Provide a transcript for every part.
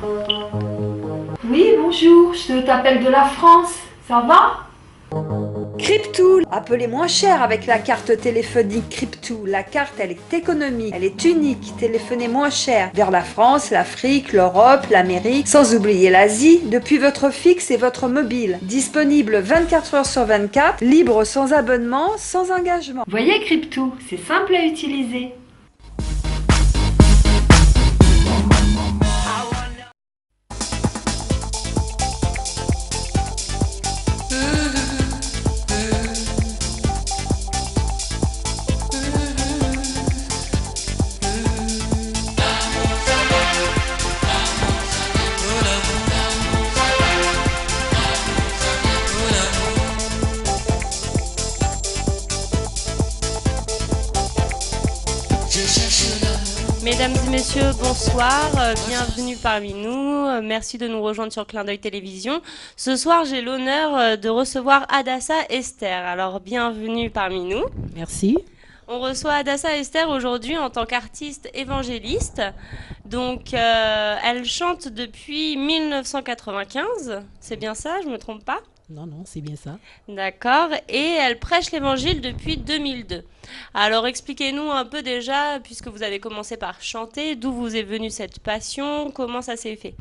Oui, bonjour, je t'appelle de la France, ça va? Crypto, appelez moins cher avec la carte téléphonique Crypto. La carte, elle est économique, elle est unique. Téléphonez moins cher vers la France, l'Afrique, l'Europe, l'Amérique, sans oublier l'Asie, depuis votre fixe et votre mobile. Disponible 24 heures sur 24, libre sans abonnement, sans engagement. Voyez Crypto, c'est simple à utiliser. Mesdames et messieurs, bonsoir, bienvenue parmi nous, merci de nous rejoindre sur Clin d'œil Télévision. Ce soir, j'ai l'honneur de recevoir Hadassa Esther, alors bienvenue parmi nous. Merci. On reçoit Hadassa Esther aujourd'hui en tant qu'artiste évangéliste. Donc, elle chante depuis 1995, c'est bien ça, je ne me trompe pas? Non, c'est bien ça. D'accord. Et elle prêche l'évangile depuis 2002. Alors, expliquez-nous un peu déjà, puisque vous avez commencé par chanter, d'où vous est venue cette passion, comment ça s'est fait?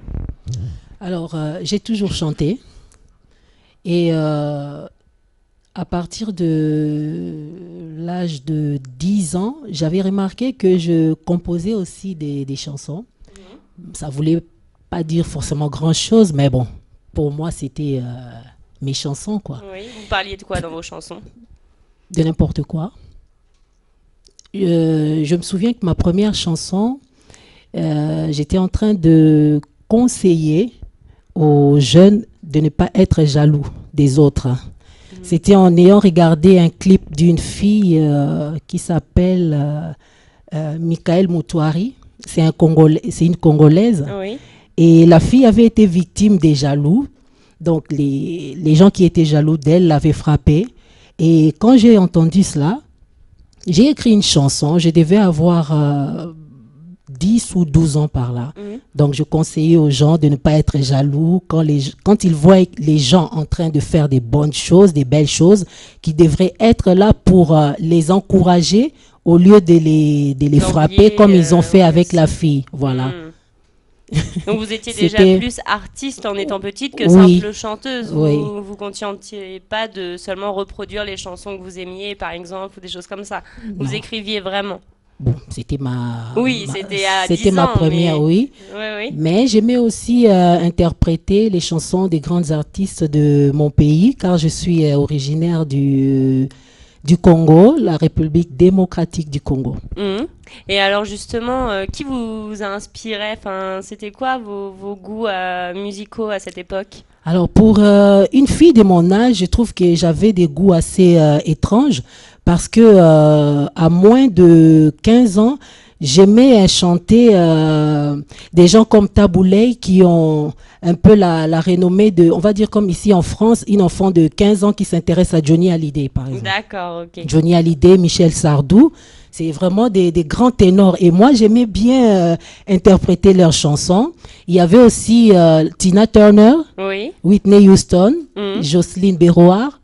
Alors, j'ai toujours chanté. Et à partir de l'âge de 10 ans, j'avais remarqué que je composais aussi des chansons. Ça ne voulait pas dire forcément grand-chose, mais bon, pour moi, c'était mes chansons, quoi. Oui, vous parliez de quoi dans vos chansons? De n'importe quoi. Je me souviens que ma première chanson, j'étais en train de conseiller aux jeunes de ne pas être jaloux des autres. C'était en ayant regardé un clip d'une fille qui s'appelle Michael Moutouari. C'est une Congolaise. Oui. Et la fille avait été victime des jaloux. Donc, les gens qui étaient jaloux d'elle l'avaient frappée. Et quand j'ai entendu cela, j'ai écrit une chanson. Je devais avoir 10 ou 12 ans par là. Donc, je conseillais aux gens de ne pas être jaloux quand ils voient les gens en train de faire des bonnes choses, des belles choses, qui devraient être là pour les encourager au lieu de les frapper comme ils ont fait avec la fille. Voilà. Donc vous étiez déjà plus artiste en étant petite que Oui. simple chanteuse. Oui. Vous contentiez pas de seulement reproduire les chansons que vous aimiez, par exemple, ou des choses comme ça. Vous Non. écriviez vraiment. Bon, c'était ma première, mais... oui. Oui. Mais j'aimais aussi interpréter les chansons des grandes artistes de mon pays, car je suis originaire du Congo, la République démocratique du Congo. Et alors justement, qui vous a inspiré? Enfin, c'était quoi vos goûts musicaux à cette époque? Alors pour une fille de mon âge, je trouve que j'avais des goûts assez étranges parce que à moins de 15 ans, j'aimais chanter des gens comme Taboulay qui ont un peu la renommée de, on va dire comme ici en France, une enfant de 15 ans qui s'intéresse à Johnny Hallyday par exemple. D'accord, ok. Johnny Hallyday, Michel Sardou, c'est vraiment des grands ténors. Et moi, j'aimais bien interpréter leurs chansons. Il y avait aussi Tina Turner, Oui. Whitney Houston, Jocelyne Béroard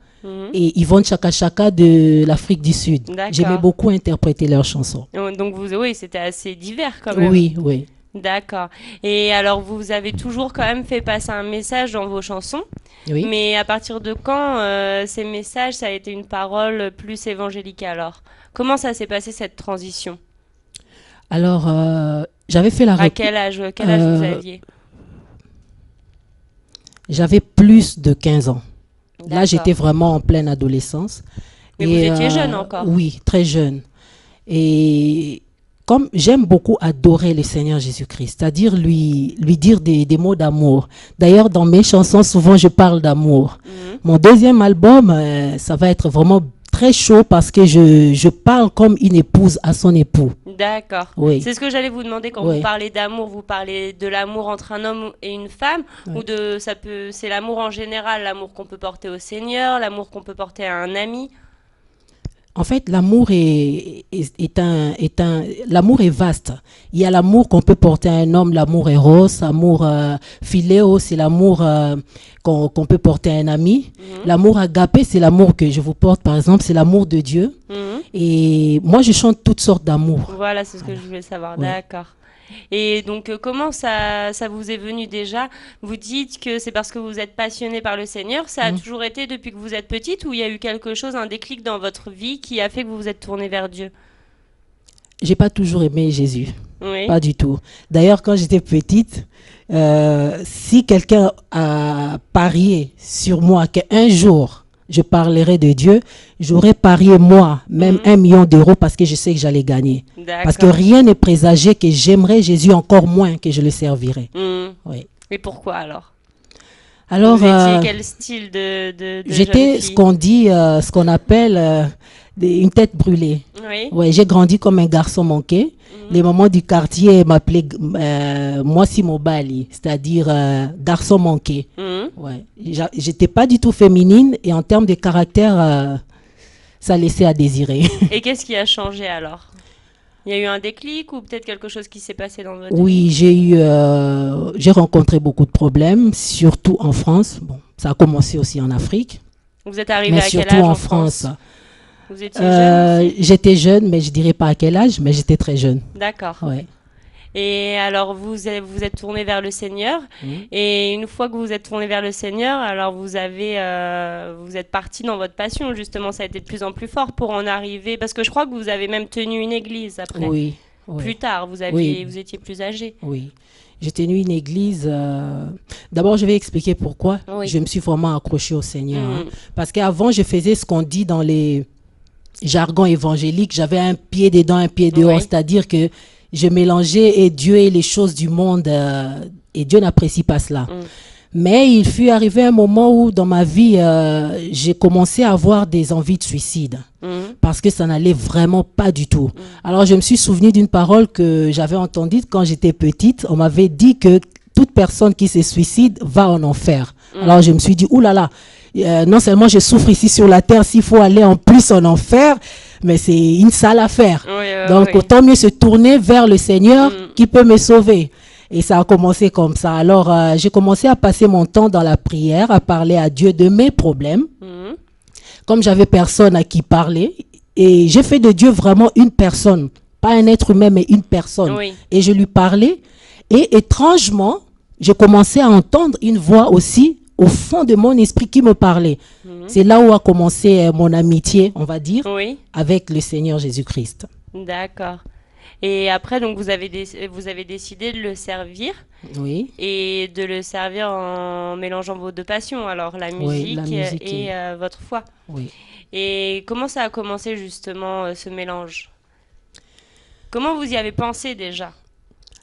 et Yvonne Chaka Chaka de l'Afrique du Sud. D'accord. J'aimais beaucoup interpréter leurs chansons. Donc oui, c'était assez divers quand même. Oui. D'accord. Et alors, vous avez toujours quand même fait passer un message dans vos chansons. Oui. Mais à partir de quand ces messages, ça a été une parole plus évangélique alors? Comment ça s'est passé cette transition? Alors, j'avais fait la... À quel âge vous aviez? J'avais plus de 15 ans. Là, D'accord. j'étais vraiment en pleine adolescence. Mais vous étiez jeune encore? Oui, très jeune. Et comme j'aime beaucoup adorer le Seigneur Jésus-Christ, c'est-à-dire lui dire des mots d'amour. D'ailleurs, dans mes chansons, souvent, je parle d'amour. Mon deuxième album, ça va être vraiment très chaud parce que je parle comme une épouse à son époux. D'accord. Oui. C'est ce que j'allais vous demander quand Oui. vous parlez d'amour. Vous parlez de l'amour entre un homme et une femme, ou c'est l'amour en général, l'amour qu'on peut porter au Seigneur, l'amour qu'on peut porter à un ami. En fait, l'amour l'amour est vaste. Il y a l'amour qu'on peut porter à un homme, l'amour éros, l'amour philéo, c'est l'amour qu'on peut porter à un ami. L'amour agapé, c'est l'amour que je vous porte, par exemple, c'est l'amour de Dieu. Et moi, je chante toutes sortes d'amour. Voilà, c'est ce que je voulais savoir. Ouais. D'accord. Et donc, comment ça vous est venu déjà? Vous dites que c'est parce que vous êtes passionné par le Seigneur. Ça a toujours été depuis que vous êtes petite ou il y a eu quelque chose, un déclic dans votre vie qui a fait que vous vous êtes tournée vers Dieu? J'ai pas toujours aimé Jésus. Oui. Pas du tout. D'ailleurs, quand j'étais petite, si quelqu'un a parié sur moi qu'un jour je parlerai de Dieu, j'aurais parié moi, même 1 million d'euros parce que je sais que j'allais gagner. Parce que rien n'est présagé que j'aimerais Jésus encore moins que je le servirai. Oui. Et pourquoi alors? Alors, vous étiez quel style de j'étais jeune fille? ce qu'on appelle une tête brûlée. Oui. Ouais, j'ai grandi comme un garçon manqué. Les mamans du quartier m'appelaient Mwasi Mobali, c'est-à-dire garçon manqué. Ouais. J'étais pas du tout féminine et en termes de caractère, ça laissait à désirer. Et qu'est-ce qui a changé alors? Il y a eu un déclic ou peut-être quelque chose qui s'est passé dans votre vie? Oui, j'ai rencontré beaucoup de problèmes, surtout en France. Bon, ça a commencé aussi en Afrique. Vous êtes arrivé Mais à quel surtout âge en en France. Vous étiez jeune aussi? J'étais jeune, mais je dirais pas à quel âge, mais j'étais très jeune. D'accord. Ouais. Et alors vous êtes tourné vers le Seigneur. Et une fois que vous êtes tourné vers le Seigneur, alors vous êtes parti dans votre passion justement. Ça a été de plus en plus fort pour en arriver. Parce que je crois que vous avez même tenu une église après. Oui. Oui. Plus tard, vous étiez plus âgé. Oui. J'ai tenu une église. D'abord, je vais expliquer pourquoi Oui. je me suis vraiment accrochée au Seigneur. Hein. Parce qu'avant, je faisais ce qu'on dit dans les jargons évangéliques. J'avais un pied dedans, un pied dehors. Oui. C'est-à-dire que je mélangeais et Dieu et les choses du monde. Et Dieu n'apprécie pas cela. Mais il fut arrivé un moment où, dans ma vie, j'ai commencé à avoir des envies de suicide. Parce que ça n'allait vraiment pas du tout. Alors, je me suis souvenu d'une parole que j'avais entendue quand j'étais petite. On m'avait dit que toute personne qui se suicide va en enfer. Alors, je me suis dit, oulala, non seulement je souffre ici sur la terre, s'il faut aller en plus en enfer, mais c'est une sale affaire. Donc, autant mieux se tourner vers le Seigneur qui peut me sauver. Et ça a commencé comme ça. Alors, j'ai commencé à passer mon temps dans la prière, à parler à Dieu de mes problèmes. Comme j'avais personne à qui parler. Et j'ai fait de Dieu vraiment une personne. Pas un être humain, mais une personne. Oui. Et je lui parlais. Et étrangement, j'ai commencé à entendre une voix aussi au fond de mon esprit qui me parlait. C'est là où a commencé mon amitié, on va dire, avec le Seigneur Jésus-Christ. D'accord. Et après, donc, vous avez décidé de le servir. Oui. Et de le servir en mélangeant vos deux passions, alors la musique, la musique et votre foi. Oui. Et comment ça a commencé justement ce mélange? Comment vous y avez pensé déjà?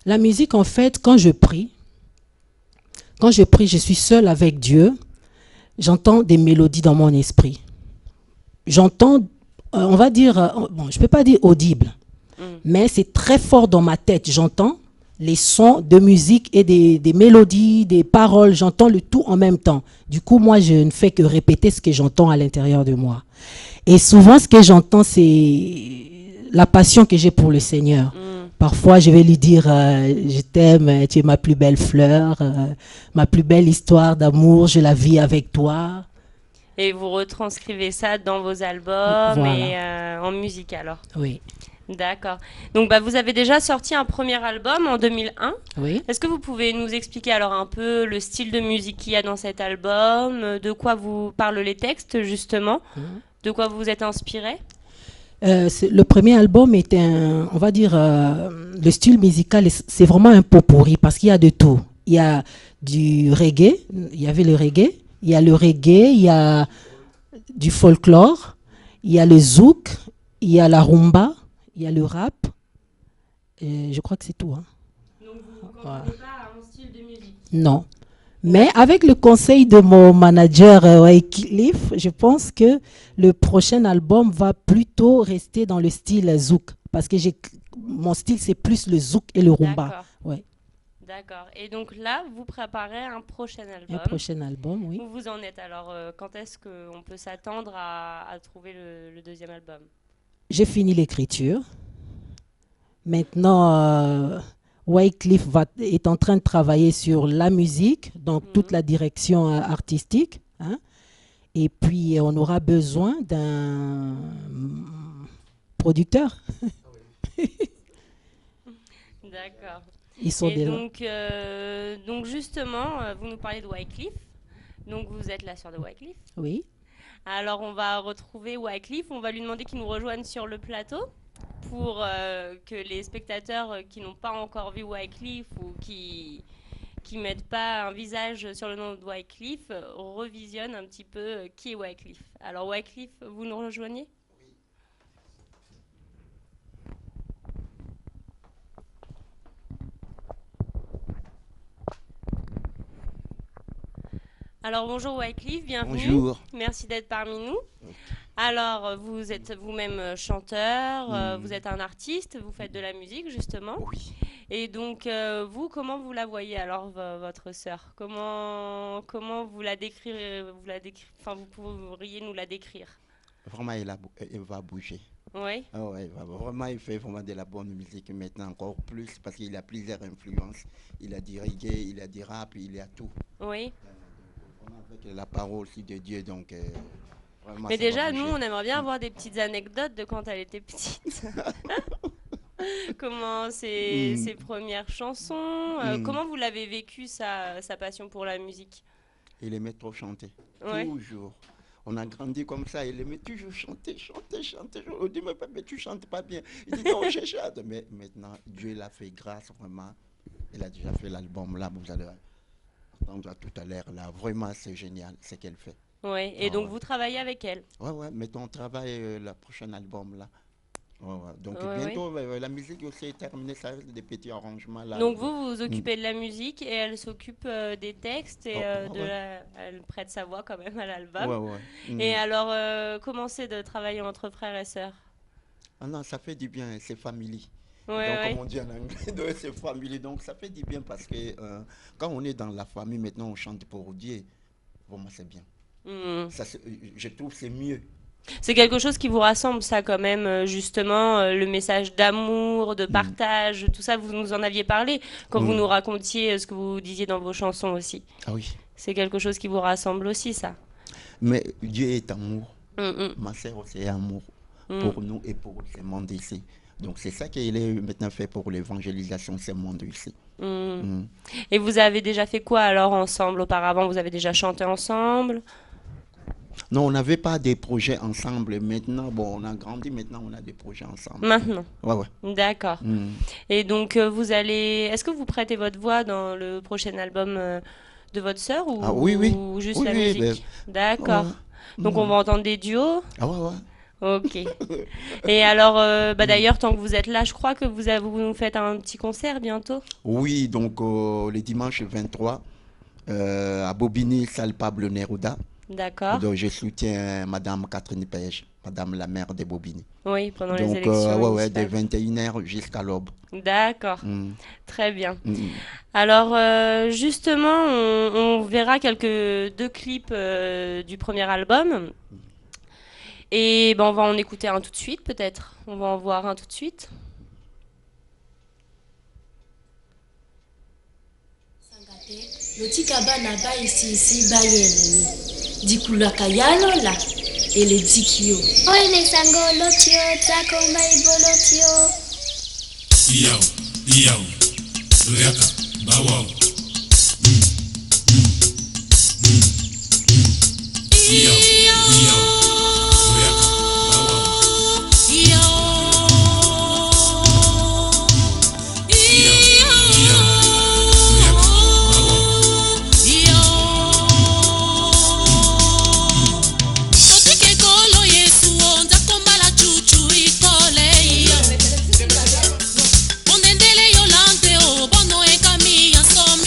La musique, en fait, quand je prie, je suis seule avec Dieu, j'entends des mélodies dans mon esprit. J'entends, on va dire, bon, je ne peux pas dire audible, mais c'est très fort dans ma tête. J'entends les sons de musique et des mélodies, des paroles, j'entends le tout en même temps. Du coup, moi, je ne fais que répéter ce que j'entends à l'intérieur de moi. Et souvent, ce que j'entends, c'est la passion que j'ai pour le Seigneur. Parfois, je vais lui dire, je t'aime, tu es ma plus belle fleur, ma plus belle histoire d'amour, je la vis avec toi. Et vous retranscrivez ça dans vos albums et en musique alors? Oui. D'accord. Donc, vous avez déjà sorti un premier album en 2001. Oui. Est-ce que vous pouvez nous expliquer alors un peu le style de musique qu'il y a dans cet album, de quoi vous parlent les textes justement, de quoi vous êtes inspiré? Le premier album était on va dire, le style musical, c'est vraiment un pot pourri parce qu'il y a de tout. Il y a du reggae, il y avait le reggae, il y a le reggae, il y a du folklore, il y a le zouk, il y a la rumba, il y a le rap. Et je crois que c'est tout. Hein. Donc vous ne comprenez pas un style de musique? Non. Mais avec le conseil de mon manager Wycliffe, je pense que le prochain album va plutôt rester dans le style zouk. Parce que mon style, c'est plus le zouk et le rumba. D'accord. Ouais. D'accord. Et donc là, vous préparez un prochain album. Un prochain album, oui. Où vous en êtes alors? Quand est-ce qu'on peut s'attendre à trouver le deuxième album? j'ai fini l'écriture. Maintenant, Wycliffe est en train de travailler sur la musique, donc toute la direction artistique. Hein. Et puis, on aura besoin d'un producteur. D'accord. Ils sont donc justement, vous nous parlez de Wycliffe. Donc, vous êtes la sœur de Wycliffe. Oui. Alors, on va retrouver Wycliffe. On va lui demander qu'il nous rejoigne sur le plateau pour que les spectateurs qui n'ont pas encore vu Wycliffe ou qui mettent pas un visage sur le nom de Wycliffe revisionnent un petit peu qui est Wycliffe. Alors, Wycliffe, vous nous rejoignez ? Alors bonjour Wycliffe, bienvenue. Bonjour. Merci d'être parmi nous. Alors vous êtes vous-même chanteur, vous êtes un artiste, vous faites de la musique justement. Oui. Et donc vous, comment vous la voyez alors votre sœur ? Comment vous la décrirez, enfin vous pourriez nous la décrire ? Vraiment elle va bouger. Oui. Ah ouais, vraiment il fait vraiment de la bonne musique maintenant encore plus parce qu'il a plusieurs influences. Il a du reggae, il a du rap, il a tout. Oui. Avec la parole aussi de Dieu, donc vraiment. Mais déjà, nous, on aimerait bien avoir des petites anecdotes de quand elle était petite. Comment ses premières chansons, comment vous l'avez vécu sa passion pour la musique ? Il aimait trop chanter, toujours. On a grandi comme ça, il aimait toujours chanter. On dit, mais tu chantes pas bien. Il dit, non, je chante. Mais maintenant, Dieu l'a fait grâce, vraiment. Il a déjà fait l'album, là, vous allez entendre tout à l'heure, là. Vraiment, c'est génial, ce qu'elle fait. Oui, et donc vous travaillez avec elle ? Ouais, mais on travaille le prochain album, là. Donc bientôt, la musique aussi est terminée, ça reste des petits arrangements, là. Donc vous vous occupez de la musique et elle s'occupe des textes et elle prête sa voix quand même à l'album. Et alors, comment c'est de travailler entre frères et sœurs ? Ah non, ça fait du bien, c'est family. Comme on dit en anglais, c'est famille. Donc ça fait du bien parce que quand on est dans la famille, maintenant on chante pour Dieu. Vraiment, c'est bien. Ça, je trouve que c'est mieux. C'est quelque chose qui vous rassemble, ça, quand même, justement, le message d'amour, de partage, tout ça, vous nous en aviez parlé quand vous nous racontiez ce que vous disiez dans vos chansons aussi. Ah oui. C'est quelque chose qui vous rassemble aussi, ça. Mais Dieu est amour. Ma sœur aussi est amour pour nous et pour ce monde ici. Donc c'est ça qu'il est maintenant fait pour l'évangélisation de ce monde ici. Et vous avez déjà fait quoi alors ensemble auparavant ? Vous avez déjà chanté ensemble ? Non, on n'avait pas des projets ensemble. Maintenant, on a grandi, maintenant on a des projets ensemble. Maintenant ? Ouais. D'accord. Et donc vous allez... Est-ce que vous prêtez votre voix dans le prochain album de votre sœur ou, ou juste la musique ? D'accord. Donc on va entendre des duos ? Ah ouais. Ok. Et alors, d'ailleurs, tant que vous êtes là, je crois que vous nous faites un petit concert bientôt. Oui, donc le dimanche 23 à Bobigny, salle Pablo Neruda. D'accord. Donc je soutiens Madame Catherine Page, Madame la maire de Bobigny. Oui, pendant les élections. Donc de 21h jusqu'à l'aube. D'accord. Très bien. Alors justement, on verra deux clips du premier album. Et on va en écouter un tout de suite, peut-être. On va en voir un tout de suite. Lotikaba na ba ici bayeleni. Dikula kayalo la ele dikio. Oile sango lotio tako mai bolotio. Iyao. Loyaka bawao. Iyao. Onendele yolante o bono e camilla som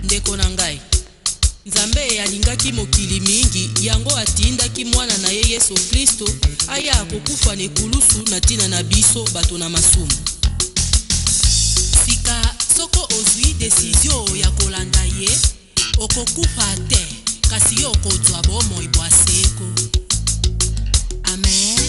ndeko na ngai nzambe alingaki mokili mingi yango atindaki mwana na ye Yesu Kristo aya kokufa na ekulusu na ntina na biso bato na masumu. Sika soko ozwi desizio ya kolanda ye okokufa te kasi yo okozwa bomoi bwa seko. Amen.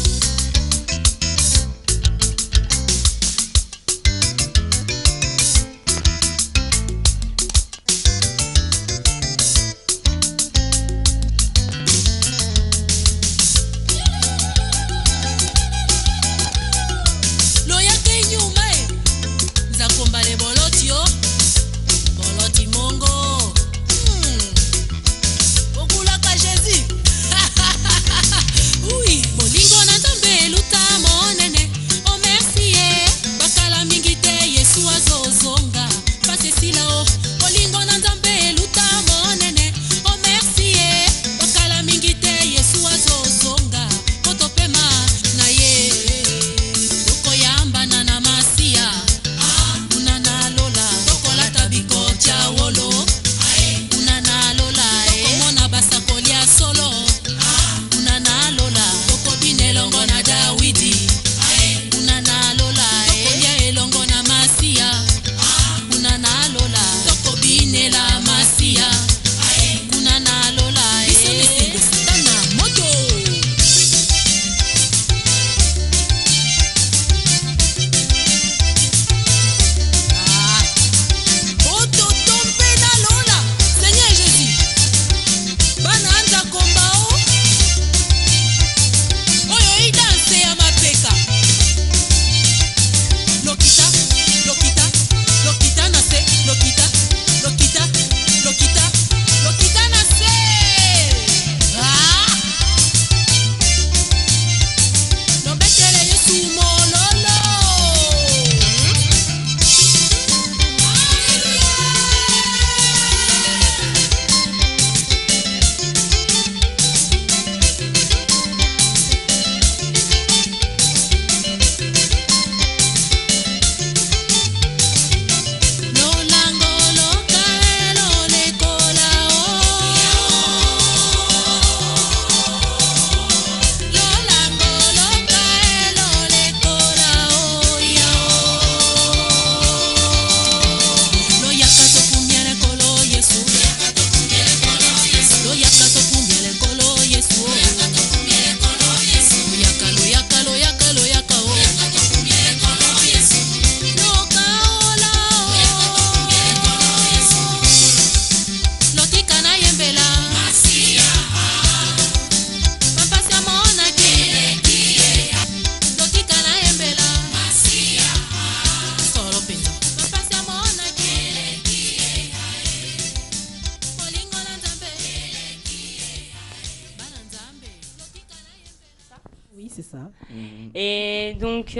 Et donc,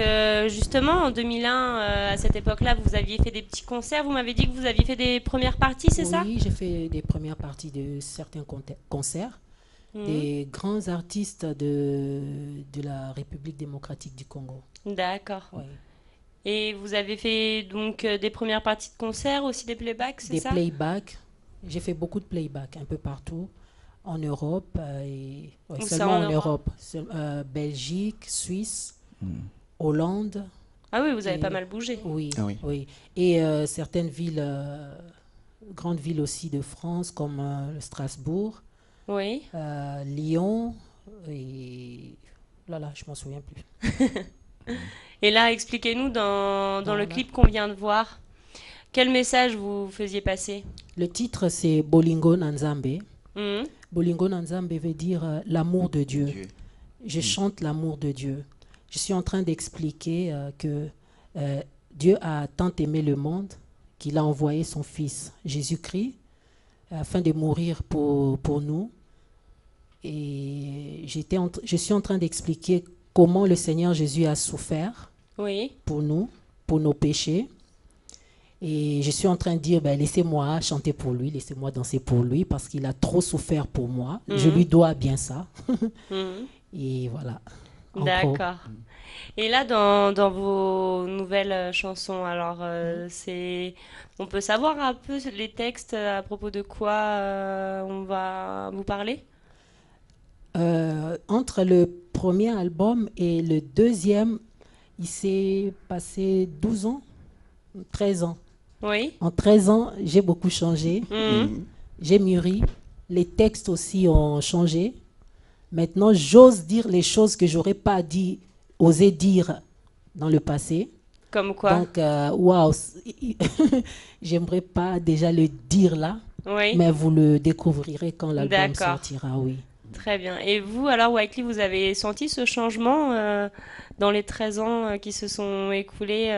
justement, en 2001, à cette époque-là, vous aviez fait des petits concerts. Vous m'avez dit que vous aviez fait des premières parties, c'est ça? Oui, j'ai fait des premières parties de certains concerts. Des grands artistes de la République démocratique du Congo. D'accord. Oui. Et vous avez fait donc des premières parties de concerts, aussi des playbacks, c'est ça? Des playbacks. J'ai fait beaucoup de playbacks un peu partout. En Europe, et seulement en Europe. Belgique, Suisse, Hollande. Ah oui, vous avez pas mal bougé. Oui, oui. Et certaines villes, grandes villes aussi de France, comme Strasbourg, Lyon, et là, je m'en souviens plus. Et là, expliquez-nous dans le clip qu'on vient de voir, quel message vous faisiez passer? Le titre, c'est Bolingo Nanzambe. Bolingo Nanzambe veut dire l'amour de Dieu. Je chante l'amour de Dieu. Je suis en train d'expliquer que Dieu a tant aimé le monde qu'il a envoyé son Fils, Jésus-Christ, afin de mourir pour nous. Et je suis en train d'expliquer comment le Seigneur Jésus a souffert pour nous, pour nos péchés. Et je suis en train de dire, laissez-moi chanter pour lui, laissez-moi danser pour lui, parce qu'il a trop souffert pour moi. Je lui dois bien ça. Et voilà. en gros. D'accord. Et là, dans vos nouvelles chansons, alors, on peut savoir un peu les textes à propos de quoi on va vous parler? Entre le premier album et le deuxième, il s'est passé 12 ans, 13 ans. Oui. En 13 ans, j'ai beaucoup changé. J'ai mûri. Les textes aussi ont changé. Maintenant, j'ose dire les choses que j'aurais pas osé dire dans le passé. Comme quoi? Donc, waouh, j'aimerais pas déjà le dire là, Oui. mais vous le découvrirez quand l'album D'accord. sortira, oui. Très bien. Et vous, alors, Wyclef, vous avez senti ce changement dans les 13 ans qui se sont écoulés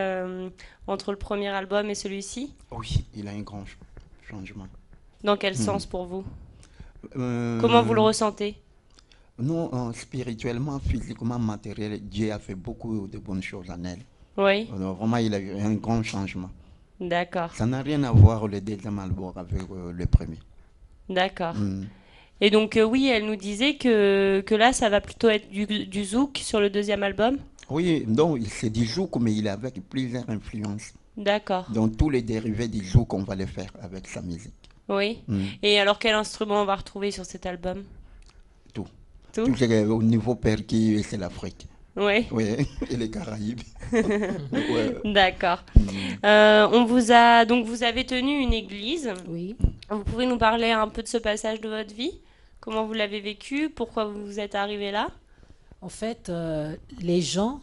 entre le premier album et celui-ci? Oui, il a un grand changement. Dans quel sens pour vous? Comment vous le ressentez? Non, spirituellement, physiquement, matériel, Dieu a fait beaucoup de bonnes choses en elle. Oui. Alors, vraiment, il a eu un grand changement. D'accord. Ça n'a rien à voir le deuxième album avec le premier. D'accord. Et donc, oui, elle nous disait que là, ça va plutôt être du zouk sur le deuxième album? Oui, donc c'est du zouk, mais il est avec plusieurs influences. D'accord. Donc, tous les dérivés du zouk, on va les faire avec sa musique. Oui. Et alors, quel instrument on va retrouver sur cet album? Tout. Tout? Tout au niveau percu, c'est l'Afrique. Oui. Oui, et les Caraïbes. Ouais. D'accord. Donc, vous avez tenu une église. Oui. Vous pouvez nous parler un peu de ce passage de votre vie? Comment vous l'avez vécu? Pourquoi vous êtes arrivé là? En fait, les gens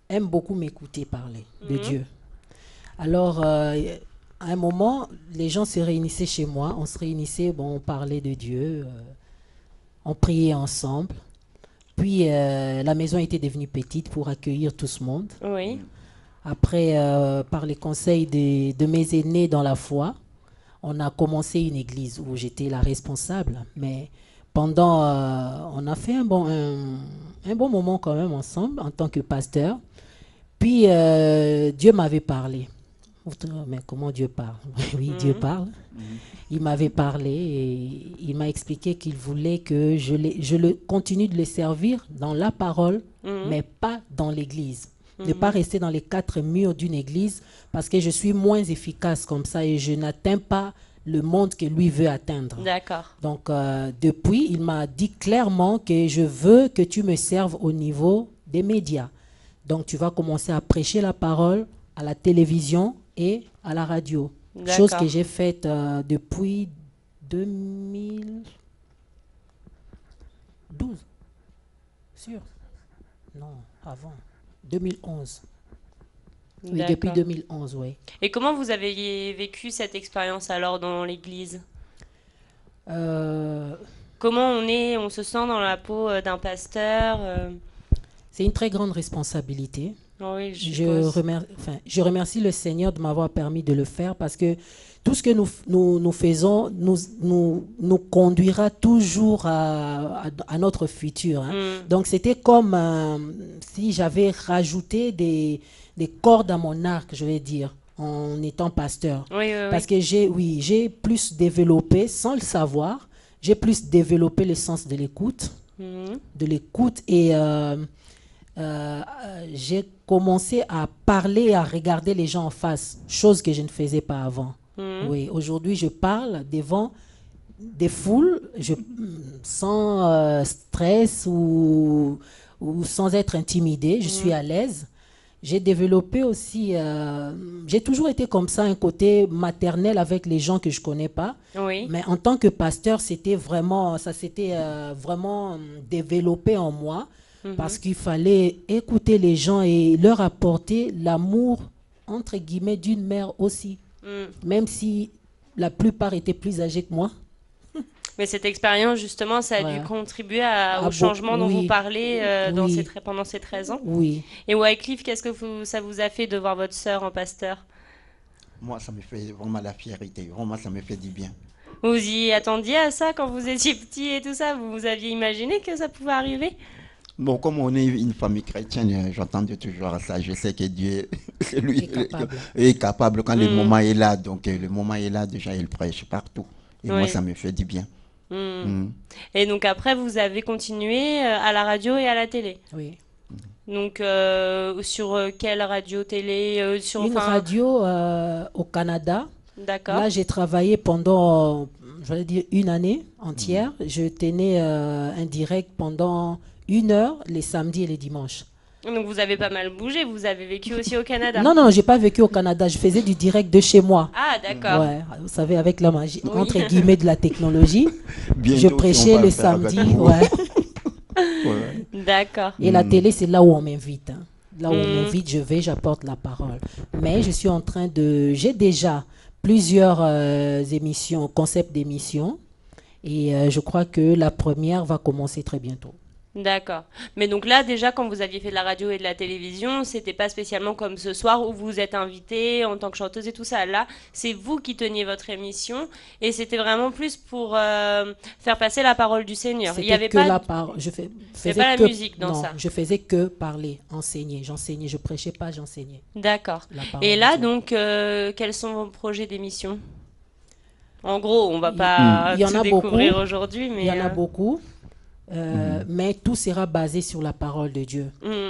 aiment beaucoup m'écouter parler de Dieu. Alors, à un moment, les gens se réunissaient chez moi. On se réunissait, bon, on parlait de Dieu. On priait ensemble. Puis, la maison était devenue petite pour accueillir tout ce monde. Oui. Après, par les conseils de mes aînés dans la foi, on a commencé une église où j'étais la responsable. Mais pendant, on a fait un bon moment quand même ensemble en tant que pasteur. Puis, Dieu m'avait parlé. Mais comment Dieu parle? Oui, Dieu parle. Il m'avait parlé et il m'a expliqué qu'il voulait que je continue de le servir dans la parole, mais pas dans l'église. Ne pas rester dans les 4 murs d'une église parce que je suis moins efficace comme ça et je n'atteins pas le monde que lui veut atteindre. D'accord. Donc, depuis, il m'a dit clairement que je veux que tu me serves au niveau des médias. Donc, tu vas commencer à prêcher la parole à la télévision et à la radio. Chose que j'ai faite depuis 2012. Sûr? Non, avant. 2011. Oui, depuis 2011, oui. Et comment vous avez vécu cette expérience alors dans l'église? Comment on se sent dans la peau d'un pasteur? C'est une très grande responsabilité. Oui, je remercie le Seigneur de m'avoir permis de le faire parce que tout ce que nous faisons nous conduira toujours à notre futur. Hein. Donc c'était comme si j'avais rajouté des cordes à mon arc, je vais dire, en étant pasteur. Parce que j'ai plus développé, sans le savoir, j'ai plus développé le sens de l'écoute, et j'ai commencé à parler, à regarder les gens en face, chose que je ne faisais pas avant. Oui, aujourd'hui, je parle devant des foules, sans stress ou sans être intimidée, je suis à l'aise. J'ai développé aussi, j'ai toujours été comme ça, un côté maternel avec les gens que je ne connais pas. Oui. Mais en tant que pasteur, ça s'était vraiment développé en moi. Parce qu'il fallait écouter les gens et leur apporter l'amour, entre guillemets, d'une mère aussi. Même si la plupart étaient plus âgés que moi. Mais cette expérience, justement, ça a dû contribuer au changement dont vous parlez pendant ces 13 ans. Oui. Et Wyclef, qu'est-ce que ça vous a fait de voir votre sœur en pasteur? Moi, ça me fait vraiment la fierté. Vraiment, ça me fait du bien. Vous y attendiez à ça quand vous étiez petit et tout ça? Vous aviez imaginé que ça pouvait arriver? Bon, comme on est une famille chrétienne, j'entends toujours ça. Je sais que Dieu, lui, est capable quand le moment est là. Donc, le moment est là, déjà, il prêche partout. Et moi, ça me fait du bien. Et donc, après, vous avez continué à la radio et à la télé? Oui. Donc, sur quelle radio, télé Une radio au Canada. D'accord. Là, j'ai travaillé pendant, je vais dire, une année entière. Je tenais un direct pendant 1 heure les samedis et les dimanches. Donc, vous avez pas mal bougé. Vous avez vécu aussi au Canada? Non, j'ai pas vécu au Canada. Je faisais du direct de chez moi. Ah, d'accord. Ouais, vous savez, avec la magie, entre guillemets, de la technologie, Bientôt, je si on prêchais va le le faire avec samedi. vous. Ouais. Ouais. D'accord. Et la télé, c'est là où on m'invite. Hein. Là où on m'invite, je vais, j'apporte la parole. Mais je suis en train de... J'ai déjà plusieurs émissions, concepts d'émissions. Et je crois que la première va commencer très bientôt. D'accord. Mais donc là, déjà, quand vous aviez fait de la radio et de la télévision, c'était pas spécialement comme ce soir où vous êtes invitée en tant que chanteuse et tout ça. Là, c'est vous qui teniez votre émission et c'était vraiment plus pour faire passer la parole du Seigneur. Il y avait que pas la parole. Je faisais pas que, la musique dans non, ça. je faisais que parler, enseigner. J'enseignais, je prêchais pas, j'enseignais. D'accord. La parole Et là, de Dieu. donc, quels sont vos projets d'émission? En gros, on va pas Il y en tout a découvrir beaucoup. aujourd'hui, mais Il y en a beaucoup. Mais tout sera basé sur la parole de Dieu.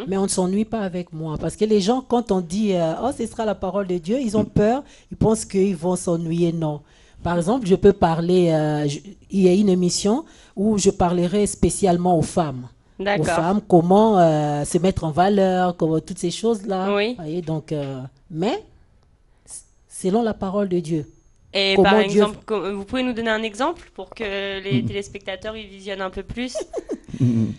Mais on ne s'ennuie pas avec moi. Parce que les gens, quand on dit oh, ce sera la parole de Dieu, ils ont peur, ils pensent qu'ils vont s'ennuyer. Non. Par exemple, je peux parler, il y a une émission où je parlerai spécialement aux femmes. D'accord. Aux femmes, comment se mettre en valeur, comment, toutes ces choses-là. Oui. Voyez, donc, mais selon la parole de Dieu. Et Comment par Dieu- exemple, vous pouvez nous donner un exemple pour que les téléspectateurs y visionnent un peu plus?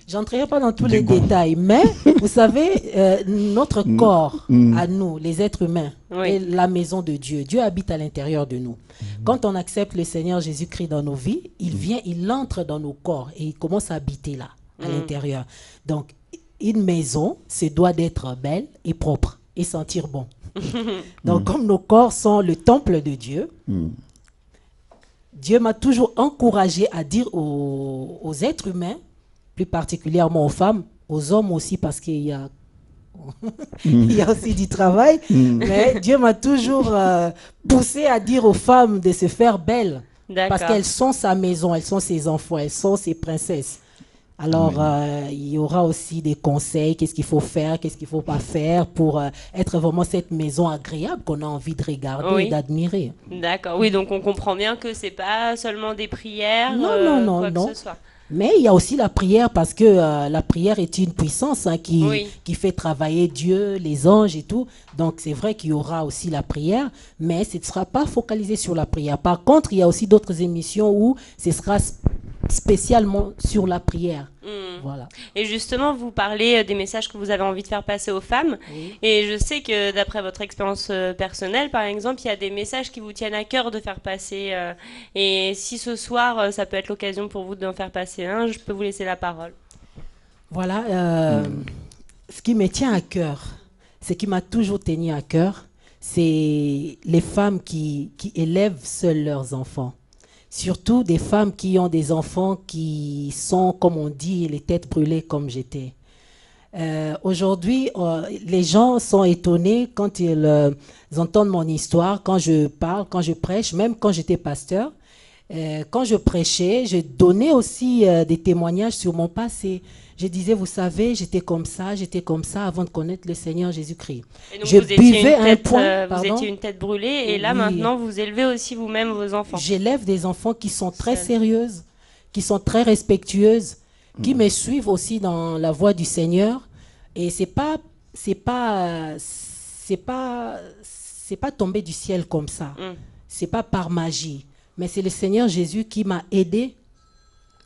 J'entrerai pas dans tous les détails, mais vous savez, notre corps, à nous, les êtres humains, Oui. est la maison de Dieu. Dieu habite à l'intérieur de nous. Quand on accepte le Seigneur Jésus-Christ dans nos vies, il vient, il entre dans nos corps et il commence à habiter là, à l'intérieur. Donc, une maison se doit d'être belle et propre et sentir bon. Donc, comme nos corps sont le temple de Dieu, Dieu m'a toujours encouragé à dire aux êtres humains, plus particulièrement aux femmes, aux hommes aussi, parce qu'il y a, il y a aussi du travail, mais Dieu m'a toujours poussé à dire aux femmes de se faire belles, parce D'accord. qu'elles sont sa maison, elles sont ses enfants, elles sont ses princesses. Alors, il y aura aussi des conseils, qu'est-ce qu'il faut faire, qu'est-ce qu'il ne faut pas faire pour être vraiment cette maison agréable qu'on a envie de regarder Oui. et d'admirer. D'accord. Oui, donc on comprend bien que c'est pas seulement des prières, Non, quoi non. que ce soit. Mais il y a aussi la prière parce que la prière est une puissance Oui. qui fait travailler Dieu, les anges et tout. Donc c'est vrai qu'il y aura aussi la prière, mais ce ne sera pas focalisé sur la prière. Par contre, il y a aussi d'autres émissions où ce sera spécialement sur la prière. Voilà. Et justement, vous parlez des messages que vous avez envie de faire passer aux femmes. Oui. Et je sais que d'après votre expérience personnelle, par exemple, il y a des messages qui vous tiennent à cœur de faire passer. Et si ce soir, ça peut être l'occasion pour vous d'en faire passer un, je peux vous laisser la parole. Voilà, ce qui me tient à cœur, ce qui m'a toujours tenu à cœur, c'est les femmes qui élèvent seules leurs enfants. Surtout des femmes qui ont des enfants qui sont, comme on dit, les têtes brûlées comme j'étais. Aujourd'hui, les gens sont étonnés quand ils entendent mon histoire, quand je parle, quand je prêche, même quand j'étais pasteur. Quand je prêchais, je donnais aussi des témoignages sur mon passé. Je disais, vous savez, j'étais comme ça avant de connaître le Seigneur Jésus-Christ. Et donc Je vous étiez buvais une un tête, point, vous pardon. étiez une tête brûlée, et là Oui. maintenant vous élevez aussi vous-même vos enfants. J'élève des enfants qui sont très Seul. sérieuses, qui sont très respectueuses, qui me suivent aussi dans la voie du Seigneur. Et c'est pas tombé du ciel comme ça. C'est pas par magie, mais c'est le Seigneur Jésus qui m'a aidé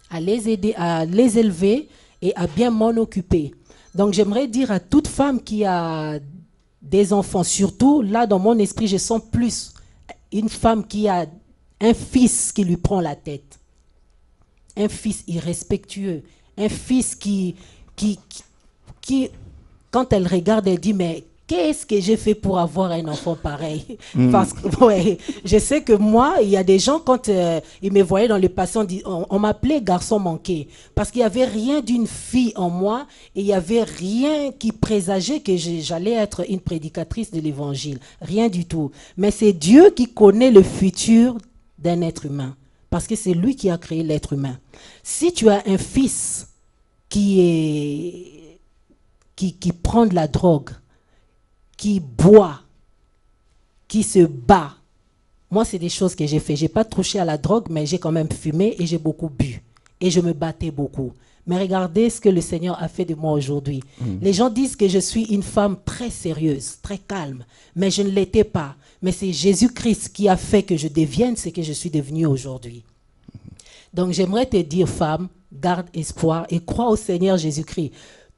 à les élever et à bien m'en occuper. Donc j'aimerais dire à toute femme qui a des enfants, surtout là dans mon esprit, je sens plus une femme qui a un fils qui lui prend la tête, un fils irrespectueux, un fils qui quand elle regarde, elle dit mais qu'est-ce que j'ai fait pour avoir un enfant pareil? Parce que ouais, je sais que moi, il y a des gens, quand ils me voyaient dans le passé, on m'appelait garçon manqué. Parce qu'il n'y avait rien d'une fille en moi et il n'y avait rien qui présageait que j'allais être une prédicatrice de l'évangile. Rien du tout. Mais c'est Dieu qui connaît le futur d'un être humain. Parce que c'est lui qui a créé l'être humain. Si tu as un fils qui qui prend de la drogue, qui boit, qui se bat. Moi, c'est des choses que j'ai fait. Je n'ai pas touché à la drogue, mais j'ai quand même fumé et j'ai beaucoup bu. Et je me battais beaucoup. Mais regardez ce que le Seigneur a fait de moi aujourd'hui. Les gens disent que je suis une femme très sérieuse, très calme, mais je ne l'étais pas. Mais c'est Jésus-Christ qui a fait que je devienne ce que je suis devenue aujourd'hui. Donc j'aimerais te dire, femme, garde espoir et crois au Seigneur Jésus-Christ.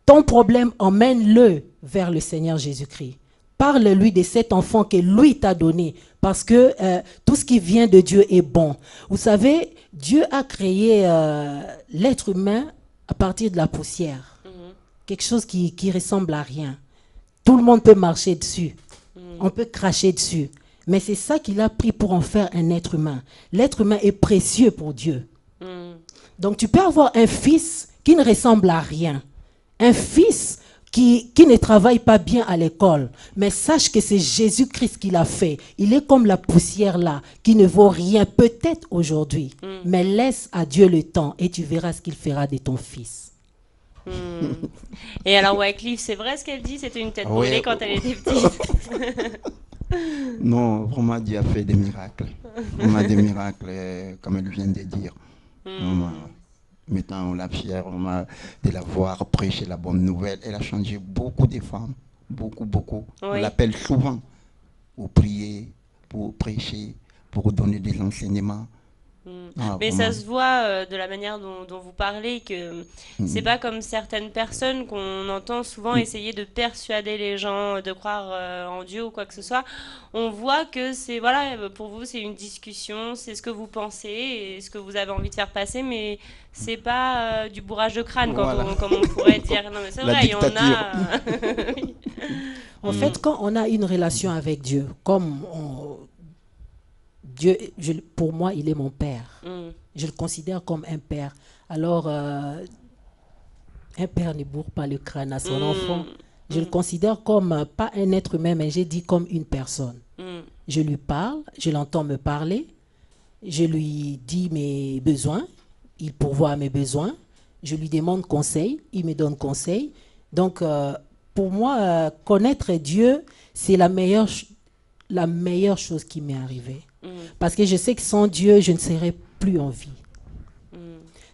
Ton problème, emmène-le vers le Seigneur Jésus-Christ. Parle-lui de cet enfant que lui t'a donné, parce que tout ce qui vient de Dieu est bon. Vous savez, Dieu a créé l'être humain à partir de la poussière. Quelque chose qui ressemble à rien. Tout le monde peut marcher dessus. On peut cracher dessus. Mais c'est ça qu'il a pris pour en faire un être humain. L'être humain est précieux pour Dieu. Donc tu peux avoir un fils qui ne ressemble à rien. Un fils qui ne travaille pas bien à l'école. Mais sache que c'est Jésus-Christ qui l'a fait. Il est comme la poussière là, qui ne vaut rien peut-être aujourd'hui. Mais laisse à Dieu le temps et tu verras ce qu'il fera de ton fils. Et alors Wycliffe, c'est vrai ce qu'elle dit? C'était une tête brûlée quand elle était petite. Non, vraiment Dieu a fait des miracles. Vraiment des miracles, comme elle vient de dire. Maintenant, on l'a fière, de la voir prêcher la bonne nouvelle. Elle a changé beaucoup de femmes, beaucoup. Oui. On l'appelle souvent pour prier, pour prêcher, pour donner des enseignements. Mais ça se voit de la manière dont vous parlez que c'est pas comme certaines personnes qu'on entend souvent essayer de persuader les gens de croire en Dieu ou quoi que ce soit. On voit que c'est, voilà, pour vous c'est une discussion, c'est ce que vous pensez et ce que vous avez envie de faire passer, mais c'est pas du bourrage de crâne comme on pourrait dire. Non mais c'est vrai, il y en a. En fait, quand on a une relation avec Dieu, comme Dieu, pour moi, il est mon père. Je le considère comme un père. Alors, un père ne bourre pas le crâne à son enfant. Je le considère comme, pas un être humain, mais j'ai dit comme une personne. Je lui parle, je l'entends me parler, je lui dis mes besoins, il pourvoit à mes besoins, je lui demande conseil, il me donne conseil. Donc, pour moi, connaître Dieu, c'est la meilleure chose qui m'est arrivée. Parce que je sais que sans Dieu, je ne serais plus en vie.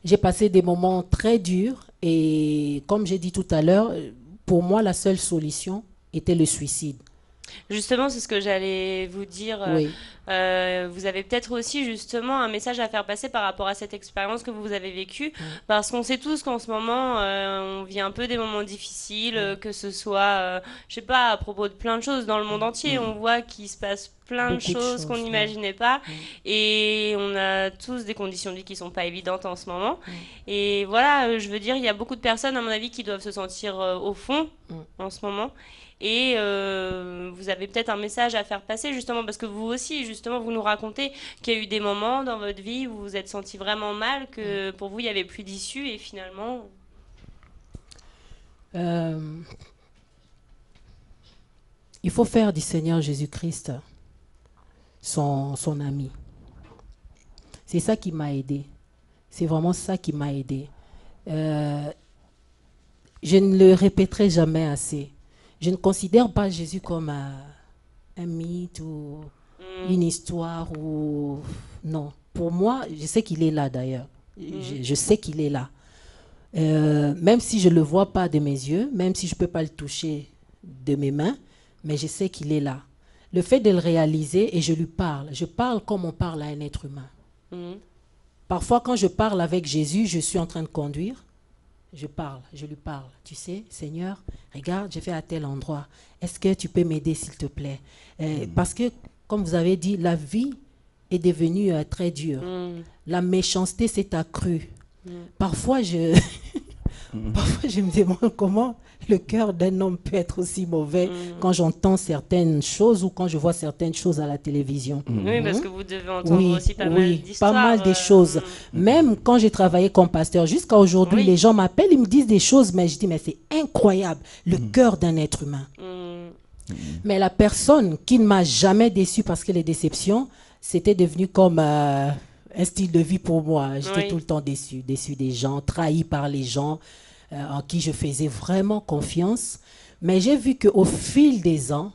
J'ai passé des moments très durs et comme j'ai dit tout à l'heure, pour moi, la seule solution était le suicide. Justement, c'est ce que j'allais vous dire. Oui. Vous avez peut-être aussi justement un message à faire passer par rapport à cette expérience que vous avez vécue, parce qu'on sait tous qu'en ce moment, on vit un peu des moments difficiles, que ce soit, je sais pas, à propos de plein de choses dans le monde entier. On voit qu'il se passe plein de choses qu'on n'imaginait pas, et on a tous des conditions de vie qui sont pas évidentes en ce moment. Et voilà, je veux dire, il y a beaucoup de personnes, à mon avis, qui doivent se sentir au fond en ce moment. Et vous avez peut-être un message à faire passer justement parce que vous aussi justement vous nous racontez qu'il y a eu des moments dans votre vie où vous vous êtes senti vraiment mal, que pour vous il n'y avait plus d'issue et finalement il faut faire du Seigneur Jésus-Christ son ami. C'est ça qui m'a aidé. C'est vraiment ça qui m'a aidé. Je ne le répéterai jamais assez. Je ne considère pas Jésus comme un mythe ou une histoire. Non. Pour moi, je sais qu'il est là d'ailleurs. Je sais qu'il est là. Même si je ne le vois pas de mes yeux, même si je ne peux pas le toucher de mes mains, mais je sais qu'il est là. Le fait de le réaliser, et je lui parle. Je parle comme on parle à un être humain. Parfois, quand je parle avec Jésus, je suis en train de conduire. Je lui parle. Tu sais, Seigneur, regarde, je vais à tel endroit. Est-ce que tu peux m'aider, s'il te plaît? Parce que, comme vous avez dit, la vie est devenue très dure. La méchanceté s'est accrue. Parfois, parfois, je me demande comment le cœur d'un homme peut être aussi mauvais quand j'entends certaines choses ou quand je vois certaines choses à la télévision. Oui, parce que vous devez entendre aussi pas mal d'histoires. Pas mal de choses. Même quand j'ai travaillé comme pasteur, jusqu'à aujourd'hui, les gens m'appellent, ils me disent des choses, mais je dis, mais c'est incroyable, le cœur d'un être humain. Mais la personne qui ne m'a jamais déçu, parce que les déceptions, c'était devenu comme un style de vie pour moi. J'étais tout le temps déçu des gens, trahi par les gens. en qui je faisais vraiment confiance. Mais j'ai vu qu'au fil des ans,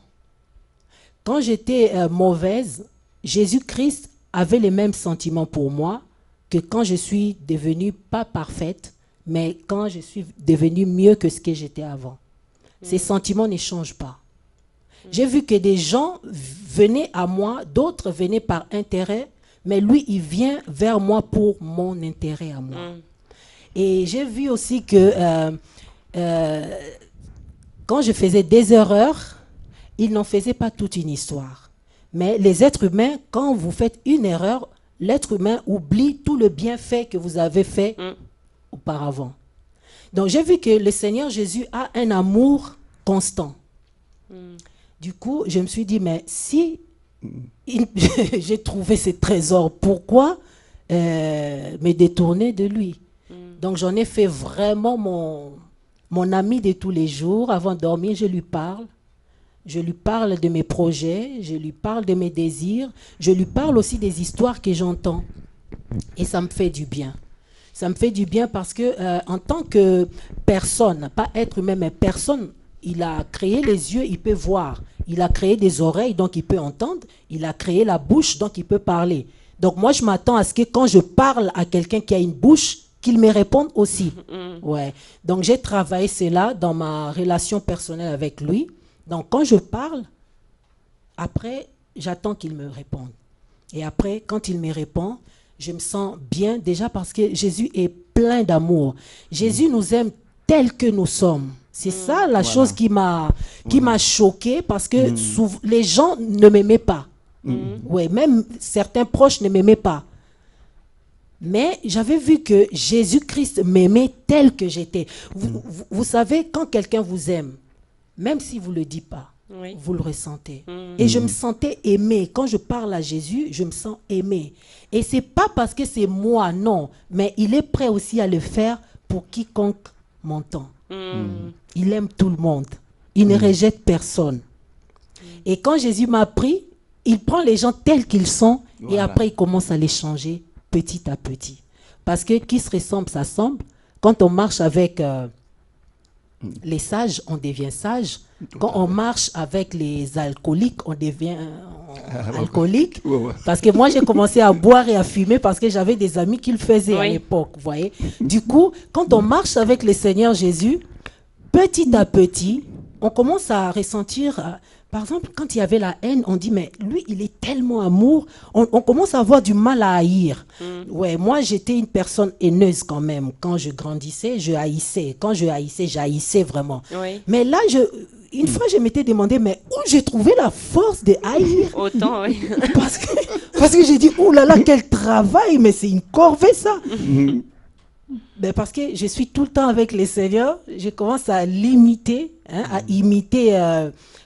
quand j'étais mauvaise, Jésus-Christ avait les mêmes sentiments pour moi que quand je suis devenue pas parfaite, mais quand je suis devenue mieux que ce que j'étais avant. Ces sentiments ne changent pas. J'ai vu que des gens venaient à moi, d'autres venaient par intérêt, mais lui, il vient vers moi pour mon intérêt à moi. Et j'ai vu aussi que quand je faisais des erreurs, il n'en faisait pas toute une histoire. Mais les êtres humains, quand vous faites une erreur, l'être humain oublie tout le bienfait que vous avez fait auparavant. Donc j'ai vu que le Seigneur Jésus a un amour constant. Du coup, je me suis dit, mais si j'ai trouvé ce trésor, pourquoi me détourner de lui? Donc j'en ai fait vraiment mon ami de tous les jours. Avant de dormir, je lui parle. Je lui parle de mes projets, je lui parle de mes désirs, je lui parle aussi des histoires que j'entends. Et ça me fait du bien. Ça me fait du bien parce que en tant que personne, pas être humain, mais personne, il a créé les yeux, il peut voir. Il a créé des oreilles, donc il peut entendre. Il a créé la bouche, donc il peut parler. Donc moi, je m'attends à ce que quand je parle à quelqu'un qui a une bouche, qu'il me réponde aussi. Ouais. Donc j'ai travaillé cela dans ma relation personnelle avec lui. Donc, quand je parle, après, j'attends qu'il me réponde. Et après, quand il me répond, je me sens bien déjà parce que Jésus est plein d'amour. Jésus nous aime tels que nous sommes. C'est ça la chose qui m'a choquée parce que les gens ne m'aimaient pas. Ouais, même certains proches ne m'aimaient pas. Mais j'avais vu que Jésus-Christ m'aimait tel que j'étais. Vous savez, quand quelqu'un vous aime, même si vous ne le dites pas, vous le ressentez. Et je me sentais aimée. Quand je parle à Jésus, je me sens aimée. Et ce n'est pas parce que c'est moi, non. Mais il est prêt aussi à le faire pour quiconque m'entend. Il aime tout le monde. Il ne rejette personne. Et quand Jésus m'a pris, il prend les gens tels qu'ils sont et après il commence à les changer petit à petit. Parce que qui se ressemble, s'assemble. Quand on marche avec... les sages, on devient sage. Quand on marche avec les alcooliques, on devient alcoolique. Parce que moi, j'ai commencé à boire et à fumer parce que j'avais des amis qui le faisaient à l'époque. Vous voyez. Du coup, quand on marche avec le Seigneur Jésus, petit à petit, on commence à ressentir... par exemple, quand il y avait la haine, on dit, mais lui, il est tellement amour. On commence à avoir du mal à haïr. Ouais, moi, j'étais une personne haineuse quand même. Quand je grandissais, je haïssais. Quand je haïssais, j'haïssais vraiment. Mais là, une fois, je m'étais demandé, mais où j'ai trouvé la force de haïr? Autant, oui. Parce que j'ai dit, oh là là, quel travail, mais c'est une corvée, ça. Ben parce que je suis tout le temps avec les seigneurs, je commence à l'imiter, à imiter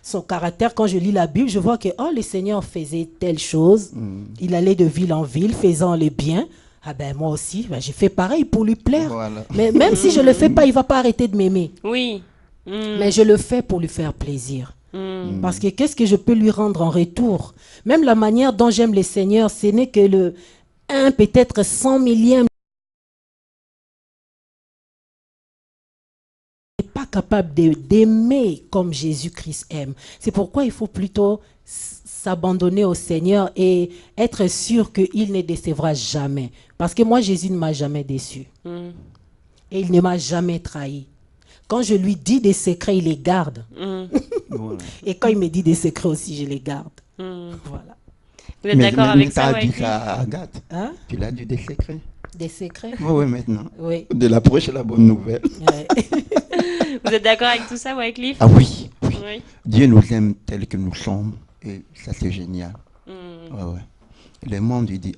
son caractère. Quand je lis la Bible, je vois que le Seigneur faisait telle chose, il allait de ville en ville, faisant le bien. Ah ben moi aussi, j'ai fait pareil pour lui plaire. Voilà. Mais même si je ne le fais pas, il ne va pas arrêter de m'aimer. Oui. Mais je le fais pour lui faire plaisir. Parce que qu'est-ce que je peux lui rendre en retour? Même la manière dont j'aime les seigneurs, ce n'est que le 1, peut-être 100 millième. Pas capable d'aimer comme Jésus-Christ aime. C'est pourquoi il faut plutôt s'abandonner au Seigneur et être sûr qu'il ne décevra jamais. Parce que moi, Jésus ne m'a jamais déçu. Et il ne m'a jamais trahi. Quand je lui dis des secrets, il les garde. Et quand il me dit des secrets aussi, je les garde. Voilà. Vous êtes d'accord avec ça? Tu as dit ça à Agathe. Tu l'as dit des secrets. Des secrets? Oui, maintenant. Oui. De l'approche, la bonne nouvelle. Vous êtes d'accord avec tout ça, Wycliffe? Ah oui, oui. Dieu nous aime tels que nous sommes. Et ça, c'est génial. Le monde, il dit,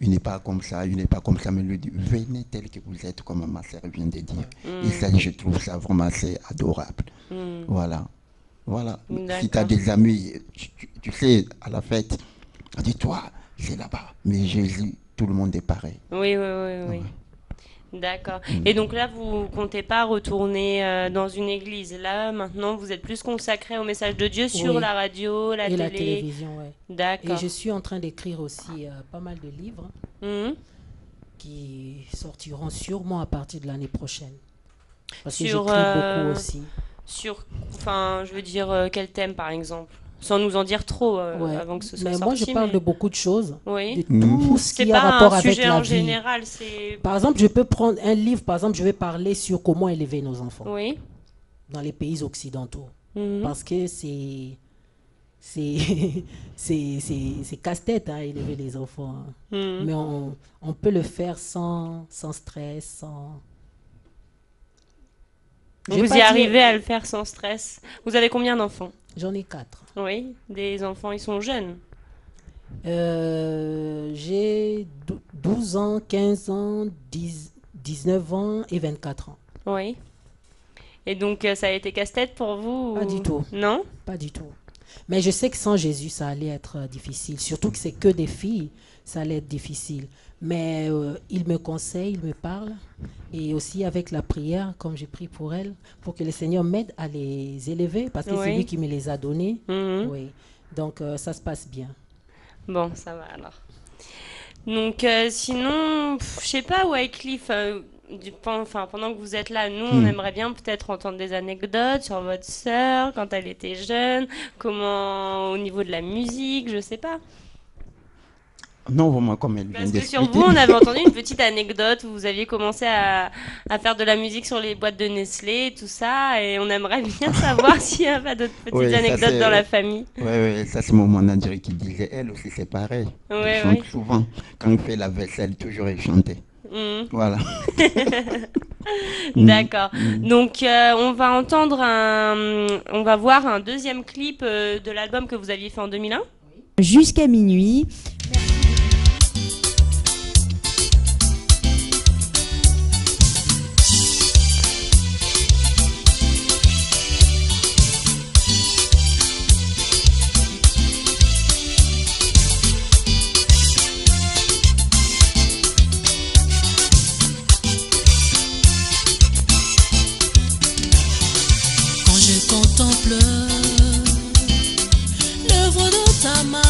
il n'est pas comme ça, il n'est pas comme ça. Mais il lui dit, venez tel que vous êtes, comme ma sœur vient de dire. Et ça, je trouve ça vraiment assez adorable. Voilà. Si tu as des amis, tu sais, à la fête, dis-toi, c'est là-bas. Mais Jésus, tout le monde est pareil. Oui. D'accord. Et donc là, vous ne comptez pas retourner dans une église. Là, maintenant, vous êtes plus consacré au message de Dieu sur la radio, la télé. La télévision, oui. D'accord. Et je suis en train d'écrire aussi pas mal de livres qui sortiront sûrement à partir de l'année prochaine. Parce que Sur, j'écris beaucoup aussi. Enfin, je veux dire, quel thème par exemple? Sans nous en dire trop avant que ce soit mais sorti. Moi, je parle de beaucoup de choses. Oui. De tout ce C'est qui a pas rapport un avec sujet la en vie. général, c'est... Par exemple, je peux prendre un livre, par exemple, je vais parler sur comment élever nos enfants. Oui. Dans les pays occidentaux. Mhm. Parce que c'est casse-tête, hein, élever les enfants. Hein. Mhm. Mais on peut le faire sans stress, sans... Vous y arrivez à le faire sans stress. Vous avez combien d'enfants? J'en ai 4. Oui, des enfants, ils sont jeunes. J'ai 12 ans, 15 ans, 19 ans et 24 ans. Oui. Et donc, ça a été casse-tête pour vous? Pas du tout. Non? Pas du tout. Mais je sais que sans Jésus, ça allait être difficile. Surtout que c'est que des filles, ça allait être difficile. Mais il me conseille, il me parle. Et aussi avec la prière, comme j'ai prié pour elle, pour que le Seigneur m'aide à les élever. Parce que c'est lui qui me les a donnés. Mhm. Oui. Donc, ça se passe bien. Bon, ça va alors. Donc, sinon, je sais pas, Wycliffe, pendant que vous êtes là, nous, on aimerait bien peut-être entendre des anecdotes sur votre sœur, quand elle était jeune, comment, au niveau de la musique, je sais pas. Non, vraiment, comme elle vient Parce que sur d'expliquer. vous, on avait entendu une petite anecdote où vous aviez commencé à faire de la musique sur les boîtes de Nestlé et tout ça, et on aimerait bien savoir s'il y a pas d'autres petites Oui, ça, anecdotes c'est- dans la famille. Oui, ça c'est mon manager qui disait, elle aussi c'est pareil. Ouais, Elle chante ouais. souvent. Quand elle fait la vaisselle, toujours elle chantait. Mhm. Voilà. D'accord. Donc on va on va voir un deuxième clip de l'album que vous aviez fait en 2001. Jusqu'à minuit. Quand je contemple l'œuvre de ta main,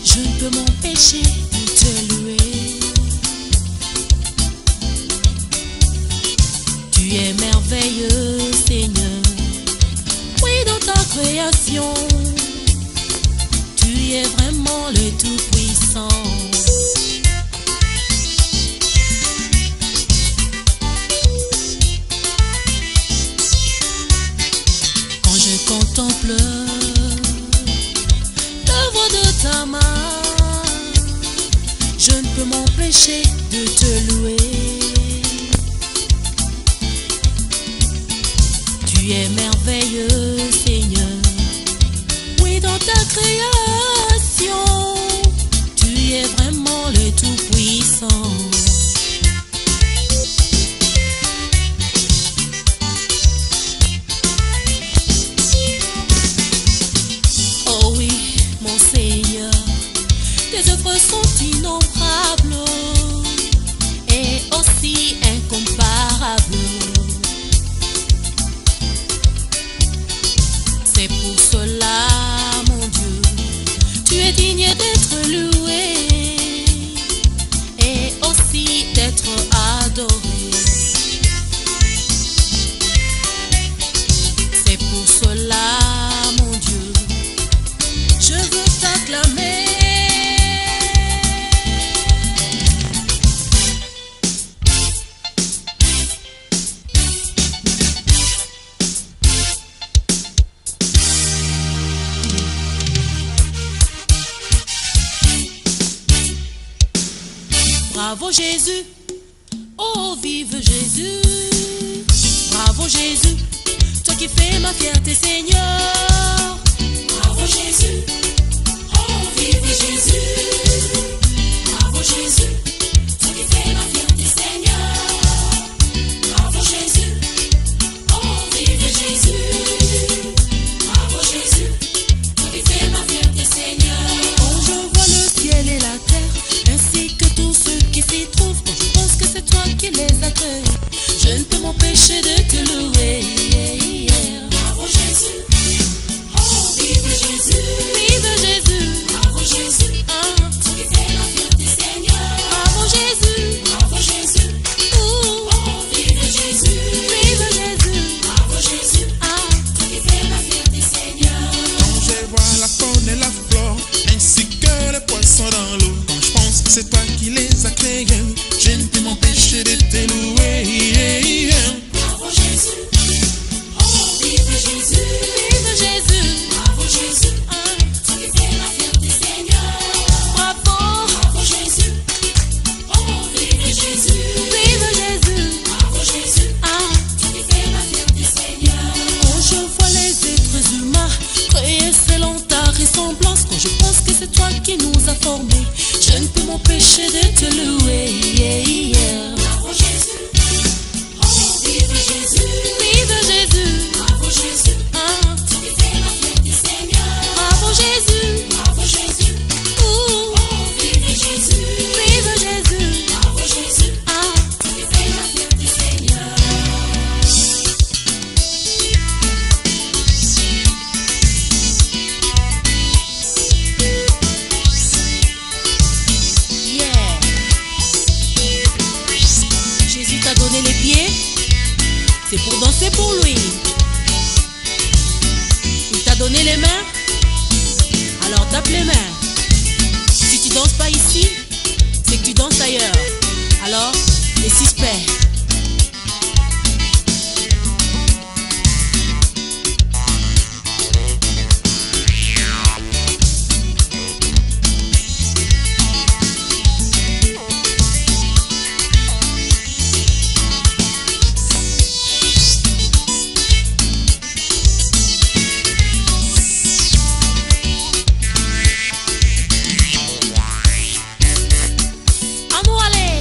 je ne peux m'empêcher de te louer. Tu es merveilleux, Seigneur. Oui, dans ta création, tu es vraiment le Tout-Puissant. Quand je contemple l'œuvre de ta main, je ne peux m'empêcher de te louer. Tu es merveilleux, Seigneur. Oui, dans ta création, tu es vraiment le Tout-Puissant. Oh oui, mon Seigneur, tes œuvres sont innombrables et aussi incomparables. C'est pour cela, mon Dieu, tu es digne d'être loué et aussi d'être adoré. C'est pour cela, mon Dieu, je veux t'acclamer. Bravo Jésus, oh vive Jésus. Bravo Jésus, toi qui fais ma fierté Seigneur. Bravo Jésus, oh vive Jésus. Bravo Jésus, toi qui fais ma fierté Seigneur. Bravo Jésus, oh vive Jésus. Bravo Jésus, toi qui fais ma fierté Seigneur. Quand je vois le ciel et la terre, ainsi que tous ceux qui s'y trouvent, quand je pense que c'est toi qui les as créés, je ne peux m'empêcher de te louer. Bravo Jésus, oh vive Jésus. Vive Jésus, bravo Jésus, toi qui fais c'est toi qui les as créés. Je ne peux m'empêcher de te louer. Bravo Jésus, oh vive Jésus, vive Jésus. Bravo Jésus, toi qui fais la fierté Seigneur. Bravo, bravo Jésus, oh vive Jésus, vive Jésus. Bravo Jésus, toi qui fais la fierté Seigneur. Quand je vois les êtres humains créés selon ta ressemblance, quand je pense que c'est toi qui nous as formés, je ne peux m'empêcher de te louer. Bravo Jésus, oh vive Jésus, vive Jésus. Bravo Jésus, toi qui fais la fierté Seigneur. Bravo Jésus, bravo Jésus. Oh vive Jésus, vive Jésus. Bravo Jésus, toi qui fais la fierté Seigneur. Yeah. Jésus t'a donné les pieds, c'est pour danser pour lui. Il t'a donné les mains, alors tape les mains. Si tu danses pas ici, c'est que tu danses ailleurs. Alors, les suspects. À nous aller.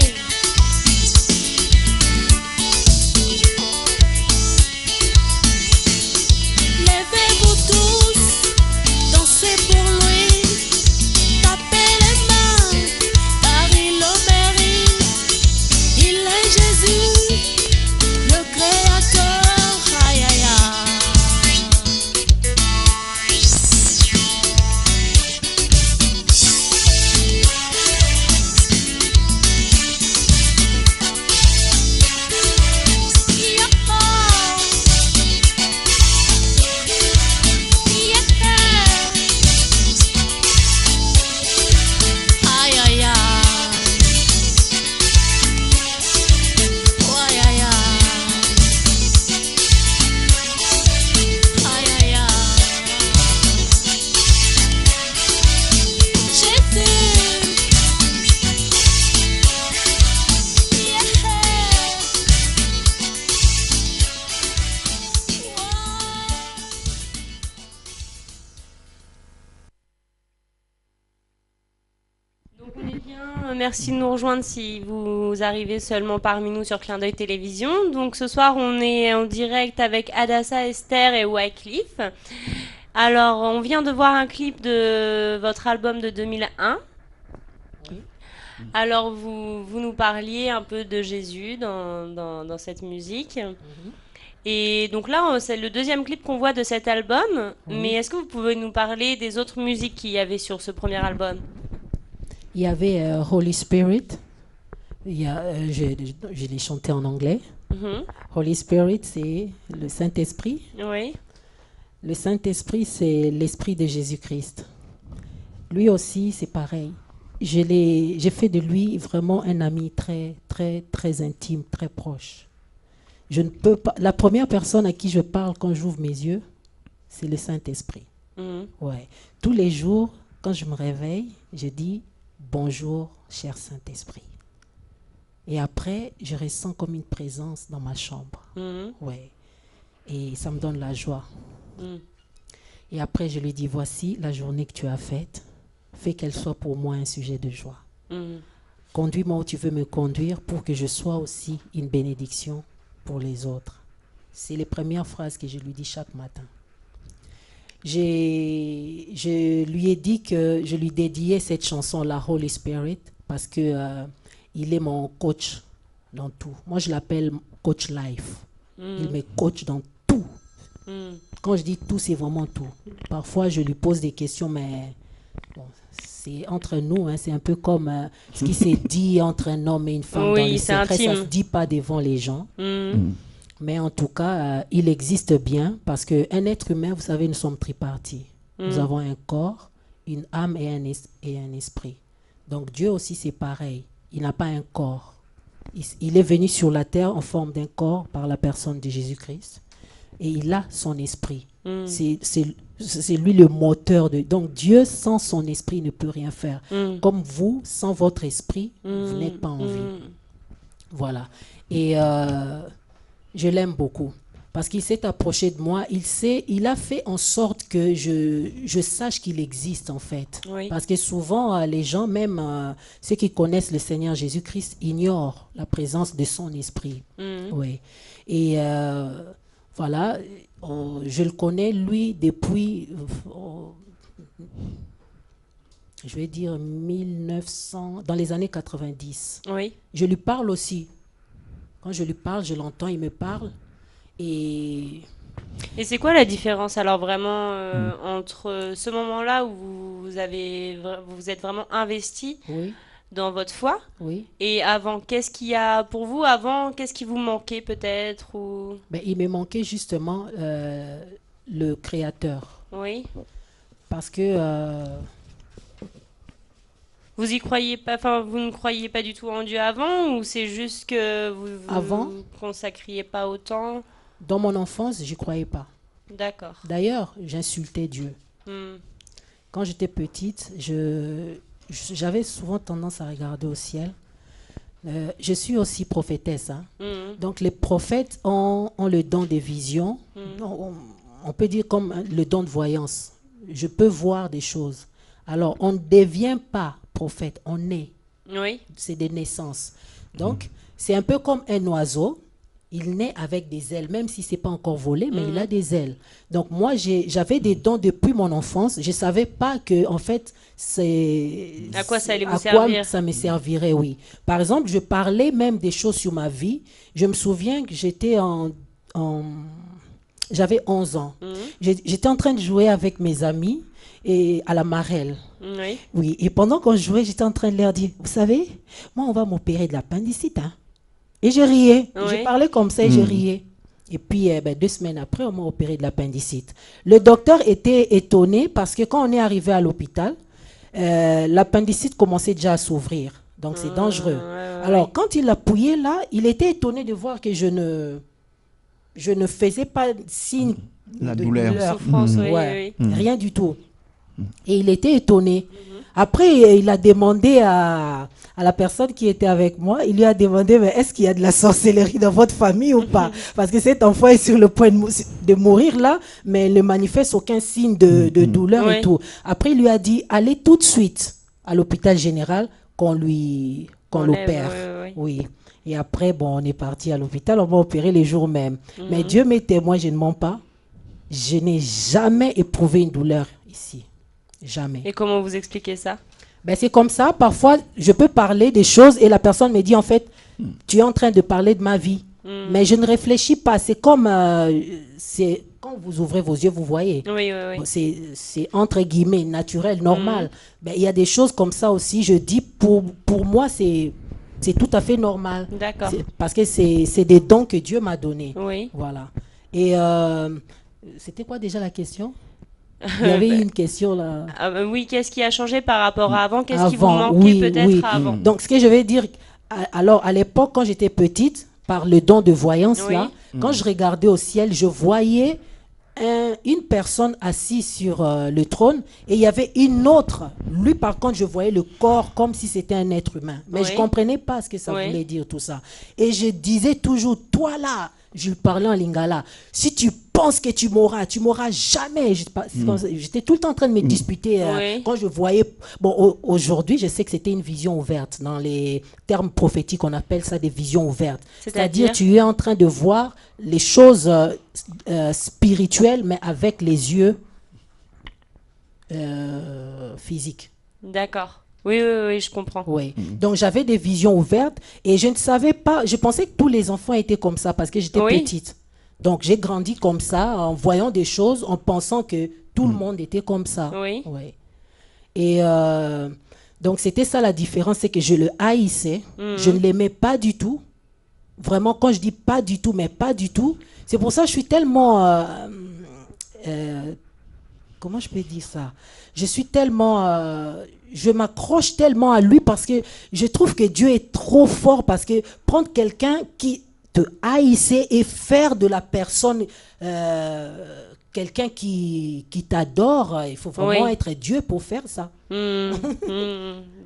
Levez-vous tous, dansez pour lui, tapez les mains, car il le mérite. Il est Jésus, le Créateur. Aïe aïe aïe. Aïe aïe aïe. Aïe aïe aïe. Aïe aïe aïe. Jésus. Donc on est bien, merci de nous rejoindre si vous arrivez seulement parmi nous sur Clin d'œil Télévision. Donc ce soir on est en direct avec Adassa, Esther et Wycliffe. Alors on vient de voir un clip de votre album de 2001. Alors vous nous parliez un peu de Jésus dans cette musique. Et donc là c'est le deuxième clip qu'on voit de cet album. Mais est-ce que vous pouvez nous parler des autres musiques qu'il y avait sur ce premier album? Il y avait Holy Spirit. Je l'ai chanté en anglais. Holy Spirit, c'est le Saint-Esprit. Oui. Le Saint-Esprit, c'est l'Esprit de Jésus-Christ. Lui aussi, c'est pareil. J'ai fait de lui vraiment un ami très, très, très intime, très proche. Je ne peux pas. La première personne à qui je parle quand j'ouvre mes yeux, c'est le Saint-Esprit. Ouais. Tous les jours, quand je me réveille, je dis bonjour, cher Saint-Esprit. Et après, je ressens comme une présence dans ma chambre. Ouais. Et ça me donne la joie. Et après, je lui dis voici la journée que tu as faite. Fais qu'elle soit pour moi un sujet de joie. Conduis-moi où tu veux me conduire pour que je sois aussi une bénédiction pour les autres. C'est les premières phrases que je lui dis chaque matin. Je lui ai dit que je lui dédiais cette chanson, la Holy Spirit, parce que il est mon coach dans tout. Moi, je l'appelle coach life. Il me coach dans tout. Quand je dis tout, c'est vraiment tout. Parfois, je lui pose des questions, mais bon, c'est entre nous. Hein, c'est un peu comme ce qui s'est dit entre un homme et une femme dans le secret. Ça ne se dit pas devant les gens. Mais en tout cas, il existe bien parce qu'un être humain, vous savez, nous sommes tripartis. Nous avons un corps, une âme et un esprit. Donc Dieu aussi, c'est pareil. Il n'a pas un corps. Il est venu sur la terre en forme d'un corps par la personne de Jésus-Christ. Et il a son esprit. C'est lui le moteur de... Donc Dieu, sans son esprit, ne peut rien faire. Comme vous, sans votre esprit, vous n'êtes pas en vie. Voilà. Et je l'aime beaucoup. Parce qu'il s'est approché de moi. Il a fait en sorte que je sache qu'il existe, en fait. Oui. Parce que souvent, les gens, même ceux qui connaissent le Seigneur Jésus-Christ, ignorent la présence de son esprit. Oui. Et voilà, je le connais, lui, depuis, je vais dire, 1900, dans les années 90. Oui. Je lui parle aussi. Quand je lui parle, je l'entends, il me parle. Et c'est quoi la différence alors vraiment entre ce moment-là où vous êtes vraiment investi dans votre foi et avant? Qu'est-ce qu'il y a pour vous avant? Qu'est-ce qui vous manquait peut-être ou... Il me manquait justement le Créateur. Oui. Parce que... Vous y croyez pas, enfin vous ne croyiez pas du tout en Dieu avant ou c'est juste que vous vous consacriez pas autant? Dans mon enfance, je croyais pas. D'accord. D'ailleurs, j'insultais Dieu. Quand j'étais petite, j'avais souvent tendance à regarder au ciel. Je suis aussi prophétesse. Donc les prophètes ont le don des visions. On peut dire comme le don de voyance. Je peux voir des choses. Alors, on ne devient pas prophète, on est. Oui. C'est des naissances. Donc, c'est un peu comme un oiseau. Il naît avec des ailes, même si ce n'est pas encore volé, mais il a des ailes. Donc, moi, j'avais des dons depuis mon enfance. Je ne savais pas que, en fait, à quoi ça allait vous servir? Quoi ça me servirait, oui. Par exemple, je parlais même des choses sur ma vie. Je me souviens que j'étais j'avais 11 ans. J'étais en train de jouer avec mes amis et à la marelle. Oui. Oui. Et pendant qu'on jouait, j'étais en train de leur dire, vous savez, moi, on va m'opérer de l'appendicite, hein. Et je riais. Oui. Je parlais comme ça et je riais. Et puis, 2 semaines après, on m'a opéré de l'appendicite. Le docteur était étonné parce que quand on est arrivé à l'hôpital, l'appendicite commençait déjà à s'ouvrir. Donc, c'est dangereux. Alors, quand il appuyait là, il était étonné de voir que je ne faisais pas signe la de douleur. Souffrance, oui. Rien du tout. Et il était étonné. Après, il a demandé à la personne qui était avec moi, il lui a demandé, mais est-ce qu'il y a de la sorcellerie dans votre famille ou pas? Parce que cet enfant est sur le point de mourir là, mais il ne manifeste aucun signe de douleur et tout. Après, il lui a dit, allez tout de suite à l'hôpital général qu'on l'opère. Oui. Et après, on est parti à l'hôpital, on m'a opéré les jours même. Mais Dieu m'est témoin, je ne mens pas. Je n'ai jamais éprouvé une douleur ici. Jamais. Et comment vous expliquez ça? C'est comme ça. Parfois, je peux parler des choses et la personne me dit, en fait, tu es en train de parler de ma vie. Mais je ne réfléchis pas. C'est comme... quand vous ouvrez vos yeux, vous voyez. Oui. C'est entre guillemets naturel, normal. Il y a des choses comme ça aussi. Je dis, pour moi, c'est tout à fait normal. D'accord. Parce que c'est des dons que Dieu m'a donnés. Oui. Voilà. Et c'était quoi déjà la question? Il y avait une question là. Oui, qu'est-ce qui a changé par rapport à avant? Qu'est-ce qui vous manquait peut-être avant? Donc, ce que je vais dire, alors à l'époque, quand j'étais petite, par le don de voyance là, quand je regardais au ciel, je voyais une personne assise sur le trône et il y avait une autre. Lui, par contre, je voyais le corps comme si c'était un être humain. Mais je ne comprenais pas ce que ça voulait dire tout ça. Et je disais toujours, toi là, je lui parlais en lingala, si tu penses que tu mourras jamais. J'étais tout le temps en train de me disputer quand je voyais... aujourd'hui, je sais que c'était une vision ouverte. Dans les termes prophétiques, on appelle ça des visions ouvertes. C'est-à-dire tu es en train de voir les choses spirituelles, mais avec les yeux physiques. D'accord. Oui, je comprends. Oui. Donc, j'avais des visions ouvertes et je ne savais pas, je pensais que tous les enfants étaient comme ça parce que j'étais petite. Donc, j'ai grandi comme ça en voyant des choses, en pensant que tout le monde était comme ça. Oui. Et donc, c'était ça la différence, c'est que je le haïssais. Je ne l'aimais pas du tout. Vraiment, quand je dis pas du tout, mais pas du tout, c'est pour ça que je suis tellement... comment je peux dire ça? Je suis tellement... je m'accroche tellement à lui parce que je trouve que Dieu est trop fort, parce que prendre quelqu'un qui te haïssait et faire de la personne quelqu'un qui t'adore, il faut vraiment être Dieu pour faire ça.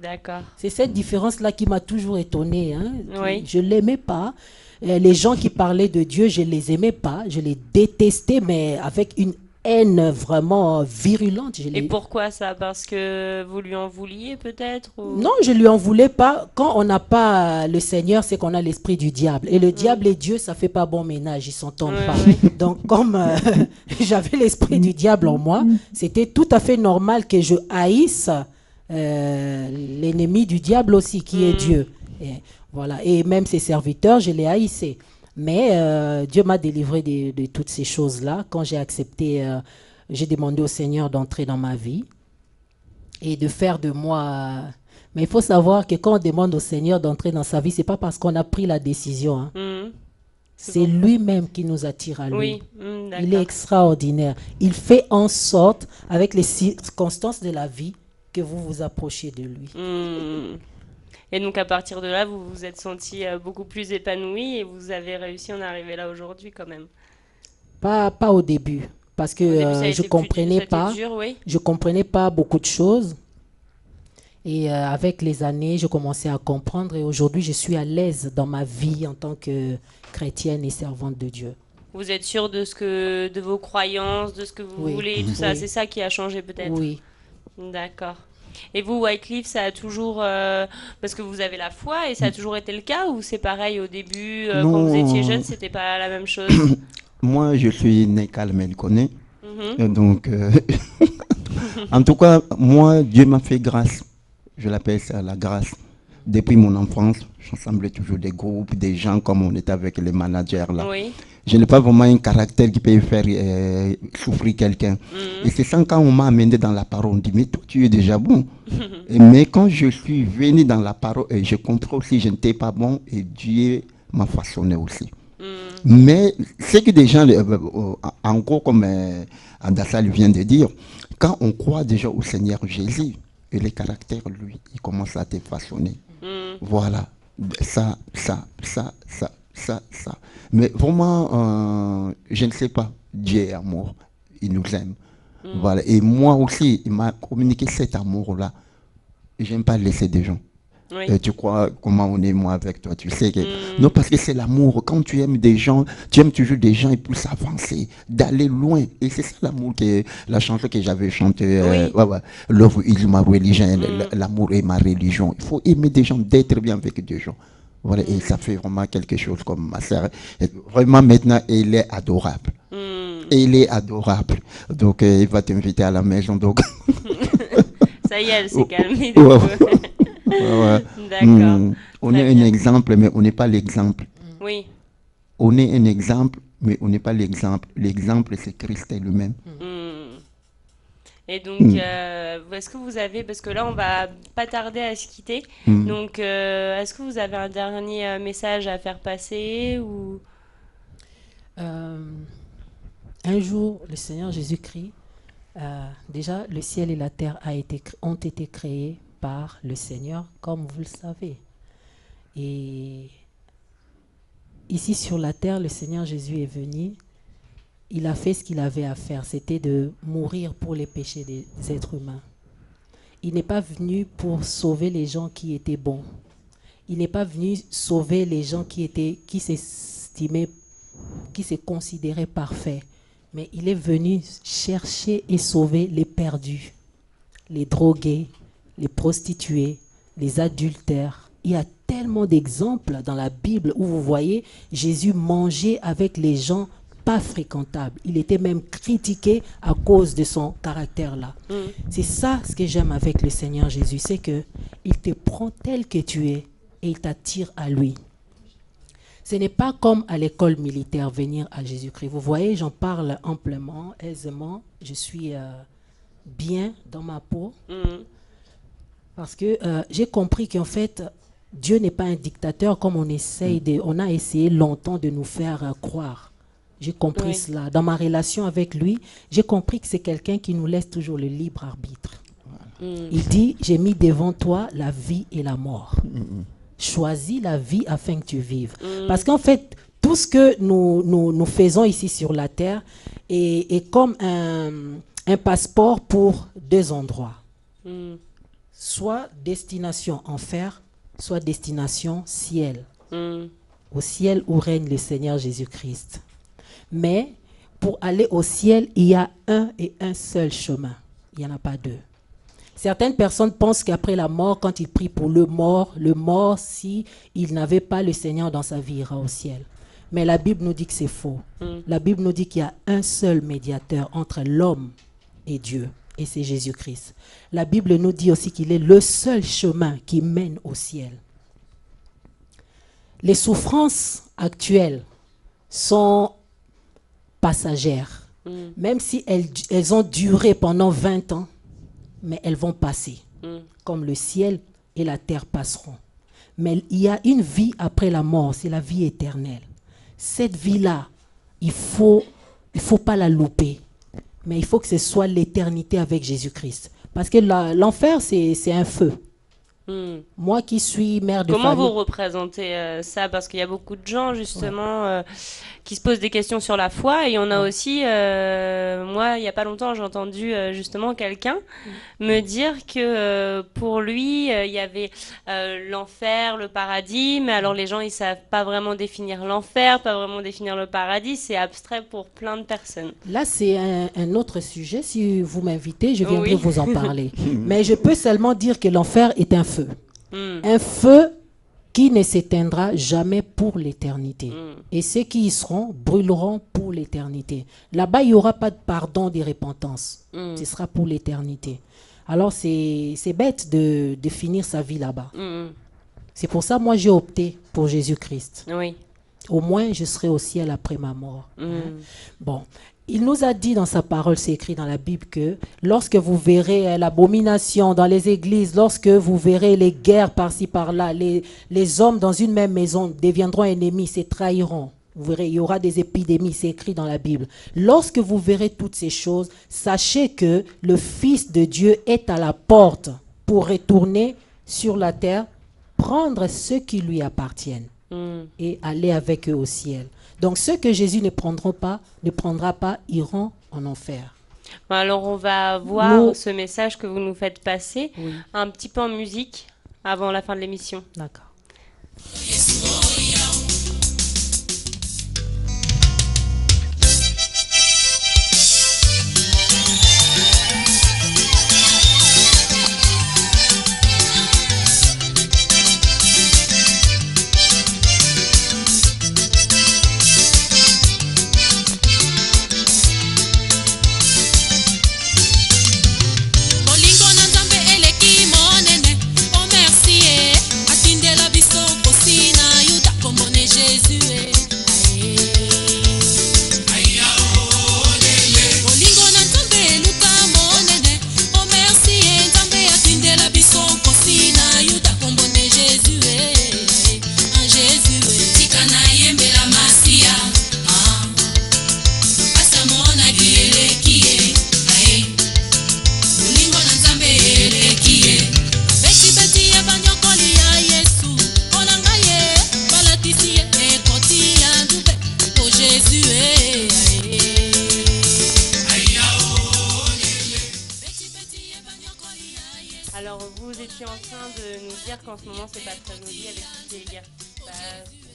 D'accord. C'est cette différence-là qui m'a toujours étonnée. Hein. Oui. Je ne l'aimais pas. Les gens qui parlaient de Dieu, je ne les aimais pas. Je les détestais, mais avec une haine vraiment virulente. Et pourquoi ça? Parce que vous lui en vouliez peut-être ou... Non, je ne lui en voulais pas. Quand on n'a pas le Seigneur, c'est qu'on a l'esprit du diable. Et le diable et Dieu, ça ne fait pas bon ménage. Ils ne s'entendent pas. Donc, comme j'avais l'esprit du diable en moi, c'était tout à fait normal que je haïsse l'ennemi du diable aussi, qui est Dieu. Et, voilà. Et même ses serviteurs, je les haïssais. Mais Dieu m'a délivré de toutes ces choses-là. Quand j'ai accepté, j'ai demandé au Seigneur d'entrer dans ma vie et de faire de moi... Mais il faut savoir que quand on demande au Seigneur d'entrer dans sa vie, ce n'est pas parce qu'on a pris la décision. Hein. C'est lui-même qui nous attire à lui. Il est extraordinaire. Il fait en sorte, avec les circonstances de la vie, que vous vous approchiez de lui. Et donc à partir de là, vous vous êtes senti beaucoup plus épanoui et vous avez réussi à en arriver là aujourd'hui quand même. Pas au début, parce que je comprenais pas beaucoup de choses. Et avec les années, je commençais à comprendre et aujourd'hui, je suis à l'aise dans ma vie en tant que chrétienne et servante de Dieu. Vous êtes sûr de vos croyances, de ce que vous voulez, tout ça. C'est ça qui a changé peut-être. Oui. D'accord. Et vous, Wycliffe, ça a toujours... parce que vous avez la foi et ça a toujours été le cas, ou c'est pareil au début, quand vous étiez jeune, c'était pas la même chose? Moi, je suis né calme et connaît. Donc, en tout cas, moi, Dieu m'a fait grâce. Je l'appelle ça la grâce. Depuis mon enfance, j'assemblais toujours des groupes, des gens comme on était avec les managers là. Oui. Je n'ai pas vraiment un caractère qui peut faire souffrir quelqu'un. Et c'est ça, quand on m'a amené dans la parole, on dit, mais toi, tu es déjà bon. Mais quand je suis venu dans la parole, et je comprends aussi, je n'étais pas bon, et Dieu m'a façonné aussi. Mais ce que des gens, en gros, comme Adassa vient de dire, quand on croit déjà au Seigneur Jésus, et les caractères, lui, il commence à te façonner. Voilà. Ça. Mais vraiment, je ne sais pas. Dieu est amour. Il nous aime. Voilà. Et moi aussi, il m'a communiqué cet amour-là. Je n'aime pas laisser des gens. Oui. Tu crois comment on est, moi, avec toi. Tu sais que... Non, parce que c'est l'amour. Quand tu aimes des gens, tu aimes toujours des gens et plus avancer, d'aller loin. Et c'est ça l'amour, la chanson que j'avais chantée. Love is my religion. L'amour est ma religion. Il faut aimer des gens, d'être bien avec des gens. Voilà, et ça fait vraiment quelque chose comme ma sœur. Vraiment, maintenant, elle est adorable. Elle est adorable. Donc, il va t'inviter à la maison. Donc... Ça y est, elle s'est calmée. D'accord. On est un exemple, mais on n'est pas l'exemple. Oui. On est un exemple, mais on n'est pas l'exemple. L'exemple, c'est Christ lui-même. Et donc, est-ce que vous avez, parce que là, on va pas tarder à se quitter, donc est-ce que vous avez un dernier message à faire passer ou... Un jour, le Seigneur Jésus-Christ, déjà, le ciel et la terre ont été créés par le Seigneur, comme vous le savez. Et ici sur la terre, le Seigneur Jésus est venu. Il a fait ce qu'il avait à faire, c'était de mourir pour les péchés des êtres humains. Il n'est pas venu pour sauver les gens qui étaient bons. Il n'est pas venu sauver les gens qui s'estimaient, qui se considéraient parfaits. Mais il est venu chercher et sauver les perdus, les drogués, les prostituées, les adultères. Il y a tellement d'exemples dans la Bible où vous voyez Jésus manger avec les gens pas fréquentables. Il était même critiqué à cause de son caractère-là. C'est ça ce que j'aime avec le Seigneur Jésus, c'est qu'il te prend tel que tu es et il t'attire à lui. Ce n'est pas comme à l'école militaire, venir à Jésus-Christ. Vous voyez, j'en parle amplement, aisément. Je suis bien dans ma peau. Parce que j'ai compris qu'en fait, Dieu n'est pas un dictateur comme on a essayé longtemps de nous faire croire. J'ai compris cela. Dans ma relation avec lui, j'ai compris que c'est quelqu'un qui nous laisse toujours le libre arbitre. Il dit, j'ai mis devant toi la vie et la mort. Choisis la vie afin que tu vives. Parce qu'en fait, tout ce que nous faisons ici sur la terre est comme un passeport pour deux endroits. Soit destination enfer, soit destination ciel. Au ciel où règne le Seigneur Jésus-Christ. Mais pour aller au ciel, il y a un et un seul chemin. Il n'y en a pas deux. Certaines personnes pensent qu'après la mort, quand ils prient pour le mort, si il n'avait pas le Seigneur dans sa vie, ira au ciel. Mais la Bible nous dit que c'est faux. La Bible nous dit qu'il y a un seul médiateur entre l'homme et Dieu, et c'est Jésus-Christ. La Bible nous dit aussi qu'il est le seul chemin qui mène au ciel. Les souffrances actuelles sont passagères. Même si elles ont duré pendant 20 ans, mais elles vont passer. Comme le ciel et la terre passeront. Mais il y a une vie après la mort, c'est la vie éternelle. Cette vie-là, il faut pas la louper. Mais il faut que ce soit l'éternité avec Jésus-Christ. Parce que l'enfer, c'est un feu. Moi qui suis mère de famille... Comment vous représentez ça? Parce qu'il y a beaucoup de gens, justement, qui se posent des questions sur la foi. Et on a aussi, moi, il n'y a pas longtemps, j'ai entendu justement quelqu'un me dire que pour lui, il y avait l'enfer, le paradis. Mais alors les gens, ils ne savent pas vraiment définir l'enfer, pas vraiment définir le paradis. C'est abstrait pour plein de personnes. Là, c'est un autre sujet. Si vous m'invitez, je viendrai vous en parler. Mais je peux seulement dire que l'enfer est un feu. Un feu qui ne s'éteindra jamais pour l'éternité. Et ceux qui y seront brûleront pour l'éternité. Là-bas, il n'y aura pas de pardon de repentance. Ce sera pour l'éternité. Alors, c'est bête de finir sa vie là-bas. C'est pour ça, moi, j'ai opté pour Jésus-Christ. Oui. Au moins, je serai au ciel après ma mort. Bon. Il nous a dit dans sa parole, c'est écrit dans la Bible, que lorsque vous verrez l'abomination dans les églises, lorsque vous verrez les guerres par-ci par-là, les hommes dans une même maison deviendront ennemis, se trahiront. Vous verrez, il y aura des épidémies, c'est écrit dans la Bible. Lorsque vous verrez toutes ces choses, sachez que le Fils de Dieu est à la porte pour retourner sur la terre, prendre ceux qui lui appartiennent et aller avec eux au ciel. Donc ceux que Jésus ne prendra pas, iront en enfer. Bon, alors on va voir ce message que vous nous faites passer un petit peu en musique avant la fin de l'émission. D'accord. En ce moment, c'est pas très joli avec toutes les guerres qui se passent, tout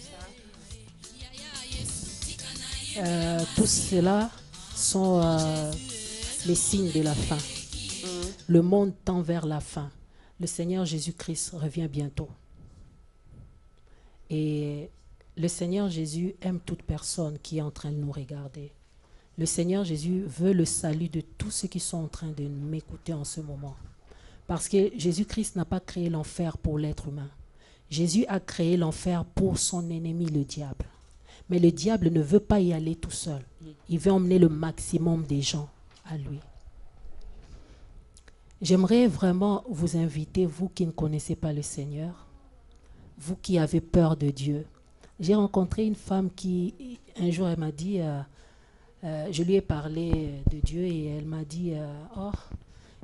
ça. Tout cela sont les signes de la fin. Le monde tend vers la fin. Le Seigneur Jésus-Christ revient bientôt. Et le Seigneur Jésus aime toute personne qui est en train de nous regarder. Le Seigneur Jésus veut le salut de tous ceux qui sont en train de m'écouter en ce moment. Parce que Jésus-Christ n'a pas créé l'enfer pour l'être humain. Jésus a créé l'enfer pour son ennemi, le diable. Mais le diable ne veut pas y aller tout seul. Il veut emmener le maximum des gens à lui. J'aimerais vraiment vous inviter, vous qui ne connaissez pas le Seigneur, vous qui avez peur de Dieu. J'ai rencontré une femme qui, un jour, elle m'a dit, je lui ai parlé de Dieu et elle m'a dit,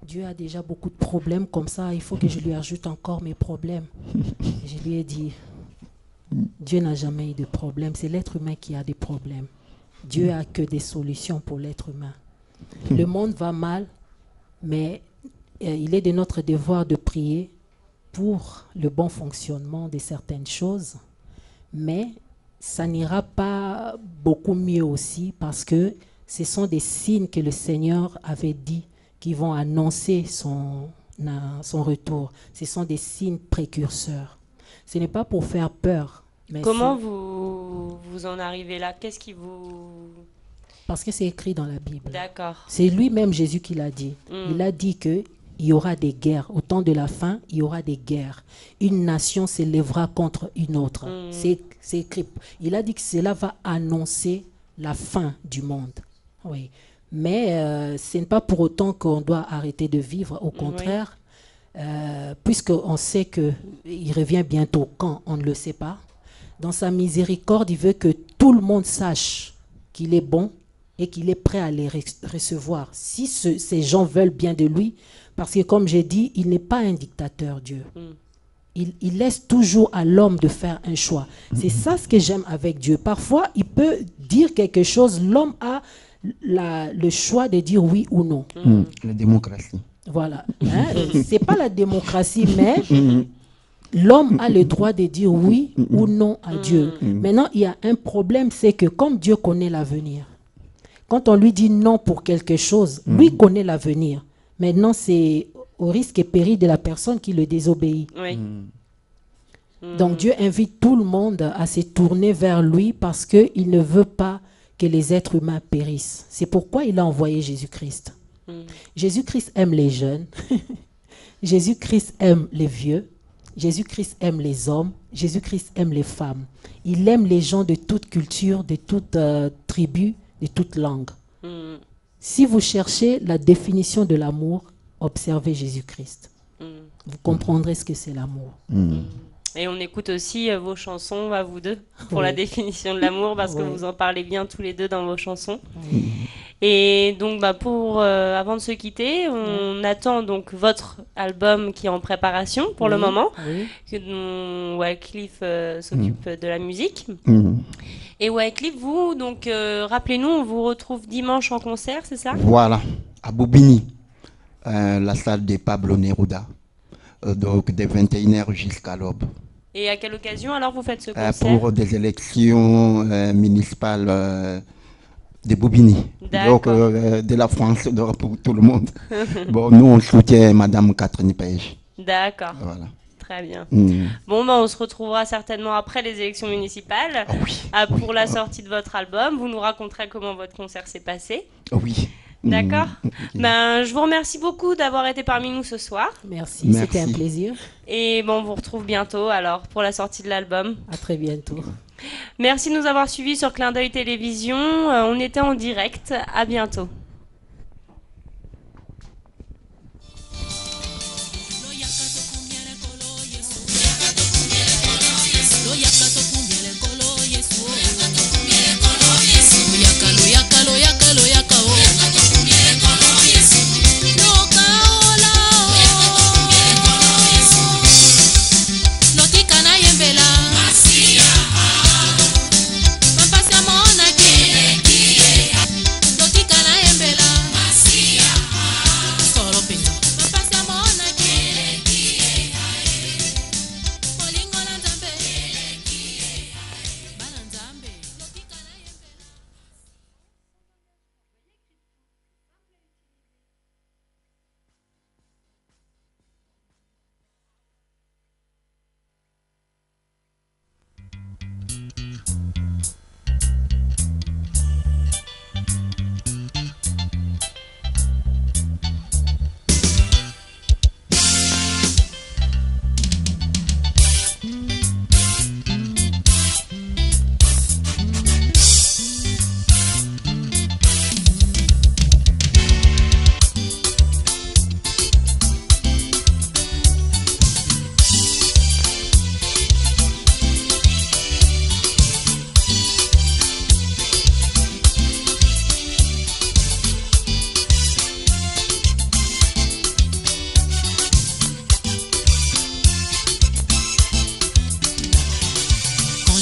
Dieu a déjà beaucoup de problèmes comme ça, il faut que je lui ajoute encore mes problèmes. Et je lui ai dit, Dieu n'a jamais eu de problème, c'est l'être humain qui a des problèmes. Dieu a que des solutions pour l'être humain. Le monde va mal, mais il est de notre devoir de prier pour le bon fonctionnement de certaines choses, mais ça n'ira pas beaucoup mieux aussi parce que ce sont des signes que le Seigneur avait dit qui vont annoncer son retour. Ce sont des signes précurseurs. Ce n'est pas pour faire peur. Mais comment vous en arrivez là? Qu'est-ce qui vous... Parce que c'est écrit dans la Bible. D'accord. C'est lui-même Jésus qui l'a dit. Il a dit que il y aura des guerres. Au temps de la fin, il y aura des guerres. Une nation s'élèvera contre une autre. C'est écrit. Il a dit que cela va annoncer la fin du monde. Oui. Mais ce n'est pas pour autant qu'on doit arrêter de vivre. Au contraire, puisqu'on sait qu'il revient bientôt, quand on ne le sait pas, dans sa miséricorde, il veut que tout le monde sache qu'il est bon et qu'il est prêt à les recevoir. Si ces gens veulent bien de lui, parce que comme j'ai dit, il n'est pas un dictateur, Dieu. Il laisse toujours à l'homme de faire un choix. C'est ça ce que j'aime avec Dieu. Parfois, il peut dire quelque chose, l'homme a le choix de dire oui ou non. La démocratie. Voilà. C'est pas la démocratie, mais l'homme a le droit de dire oui ou non à Dieu. Maintenant, il y a un problème, c'est que comme Dieu connaît l'avenir, quand on lui dit non pour quelque chose, lui connaît l'avenir. Maintenant, c'est au risque et péril de la personne qui le désobéit. Oui. Donc Dieu invite tout le monde à se tourner vers lui parce qu'il ne veut pas que les êtres humains périssent. C'est pourquoi il a envoyé Jésus-Christ. Jésus-Christ aime les jeunes. Jésus-Christ aime les vieux. Jésus-Christ aime les hommes. Jésus-Christ aime les femmes. Il aime les gens de toute culture, de toute tribu, de toute langue. Si vous cherchez la définition de l'amour, observez Jésus-Christ. Vous comprendrez ce que c'est l'amour. Et on écoute aussi vos chansons, à vous deux, pour la définition de l'amour, parce que vous en parlez bien tous les deux dans vos chansons. Et donc, avant de se quitter, on attend donc votre album qui est en préparation pour le moment, dont Wycliffe s'occupe de la musique. Et Wycliffe, vous, donc, rappelez-nous, on vous retrouve dimanche en concert, c'est ça? Voilà, à Bobigny, la salle de Pablo Neruda, donc de 21h jusqu'à l'aube. Et à quelle occasion alors vous faites ce concert? Pour des élections municipales de Bobigny, donc de la France, pour tout le monde. Bon, nous on soutient Madame Catherine Page. D'accord. Voilà. Très bien. Bon, on se retrouvera certainement après les élections municipales pour la sortie de votre album. Vous nous raconterez comment votre concert s'est passé. Oui. D'accord. Je vous remercie beaucoup d'avoir été parmi nous ce soir. Merci. C'était un plaisir. Et on vous retrouve bientôt alors pour la sortie de l'album. À très bientôt. Merci de nous avoir suivis sur Clin d'œil Télévision. On était en direct. À bientôt. Lotika na yembe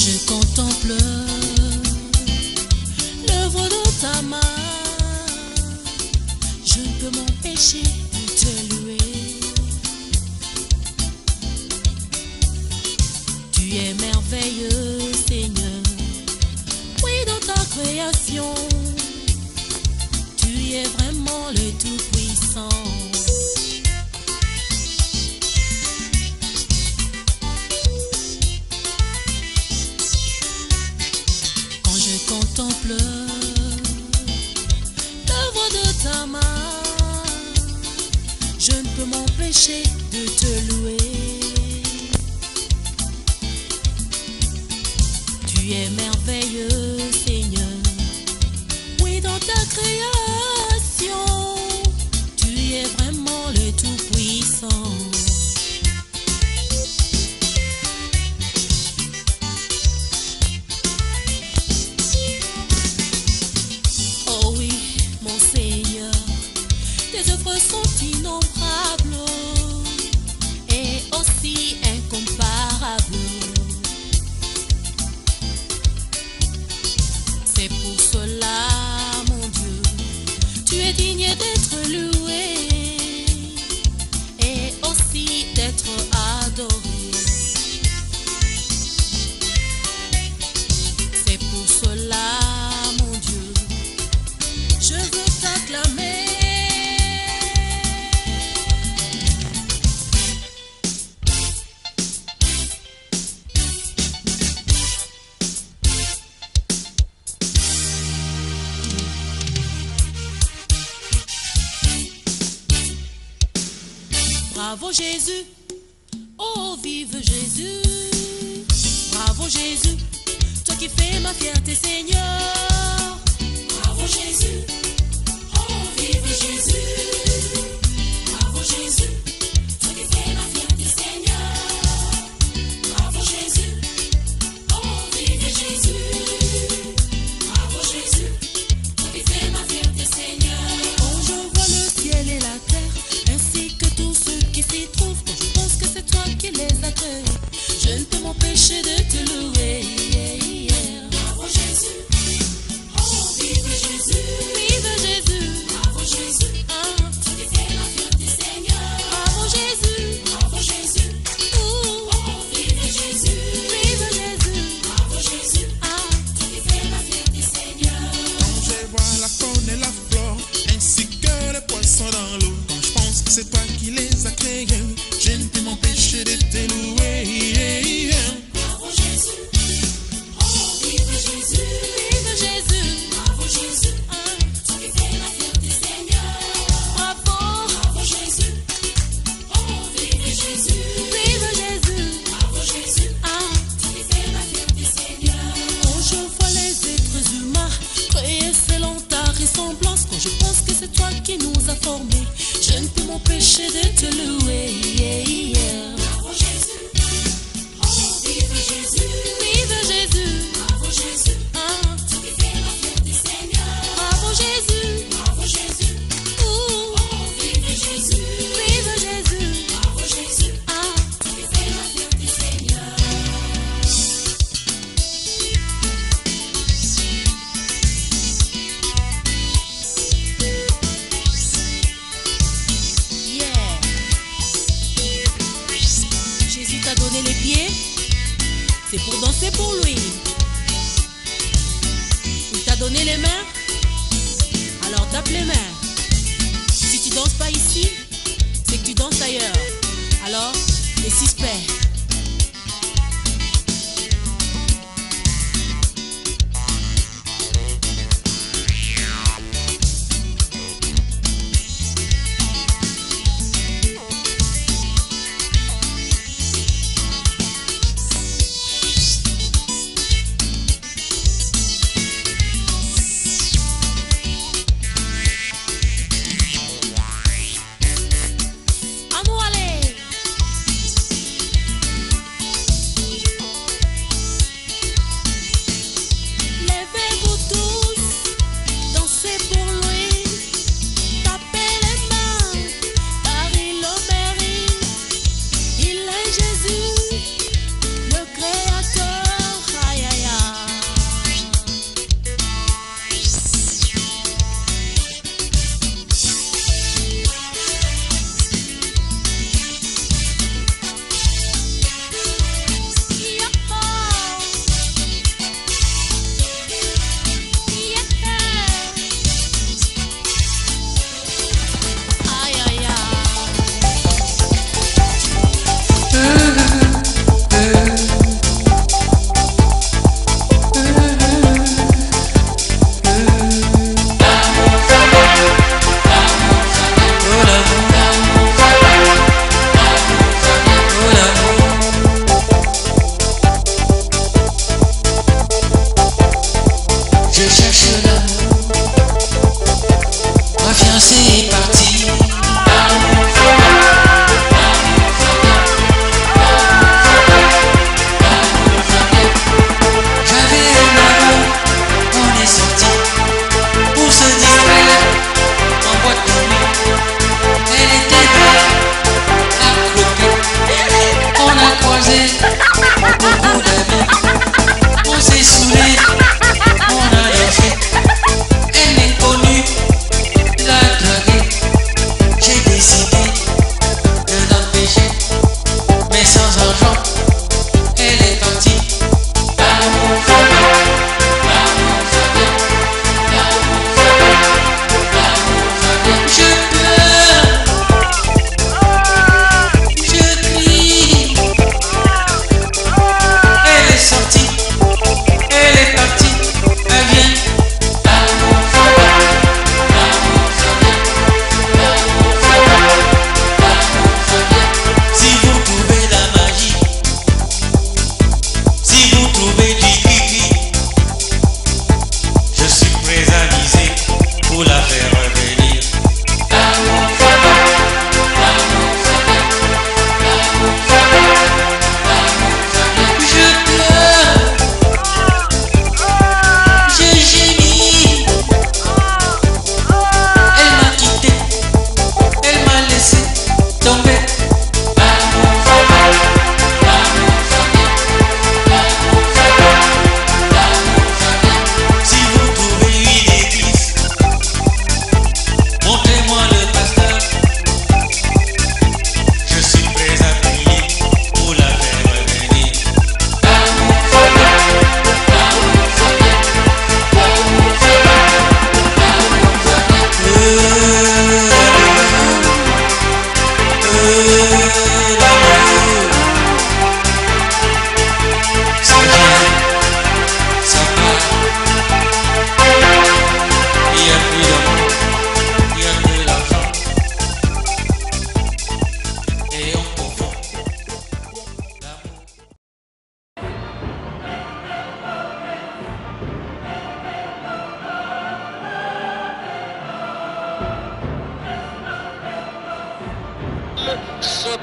je contemple l'œuvre de ta main, je ne peux m'empêcher de te louer. Tu es merveilleux, Seigneur. Oui, dans ta création, tu es vraiment le Tout-Puissant. Quand je contemple l'œuvre de ta main, je ne peux m'empêcher de te louer. Tu es merveilleux, Seigneur. Oui, dans ta création, tu es vraiment le Tout-Puissant. Oh oui, mon Seigneur, tes œuvres sont innombrables et aussi incomparables. C'est pour cela, mon Dieu, tu es digne d'être loué et aussi d'être adoré. C'est pour cela, mon Dieu, je veux t'acclamer. Bravo Jésus, oh vive Jésus. Bravo Jésus, toi qui fais ma fierté Seigneur. Bravo Jésus, oh vive Jésus. Bravo Jésus, toi qui fais ma fierté Seigneur. Bravo Jésus, oh vive Jésus. Bravo Jésus, toi qui fais ma fierté Seigneur. Quand je vois le ciel et la terre, ainsi que tous ceux qui s'y trouvent, quand je pense que c'est toi qui les as créés, je ne peux m'empêcher de te louer. Bravo Jésus, oh vive Jésus. Vive Jésus, bravo Jésus, tu qui fais la fierté Seigneur. Bravo Jésus, bravo Jésus, oh vive Jésus. Vive Jésus, bravo Jésus, tu qui fais la fierté Seigneur. Quand je vois la faune et la flore, ainsi que les poissons dans l'eau, quand je pense que c'est toi qui les as créés, je ne peux m'empêcher de te louer. Bravo Jésus, oh vive Jésus. Vive Jésus, bravo Jésus, tu qui fais la fierté Seigneur. Bravo, bravo Jésus, oh vive Jésus. Vive Jésus, bravo Jésus, tu qui fais la fierté Seigneur. Quand je vois les êtres humains créés selon ta ressemblance, quand je pense que c'est toi qui nous as formés, je ne peux m'empêcher de te louer. Bravo Jésus, oh vive Jésus. Vive Jésus, bravo Jésus, tu qui fais la fierté Seigneur. Bravo Jésus, bravo Jésus, oh vive Jésus. Vive Jésus, bravo Jésus, tu qui fais la fierté Seigneur. Yeah. Jésus t'a donné les pieds, c'est pour danser pour lui. Il t'a donné les mains, alors tape les mains. Si tu danses pas ici, c'est que tu danses ailleurs. Alors, les suspects. À nous aller.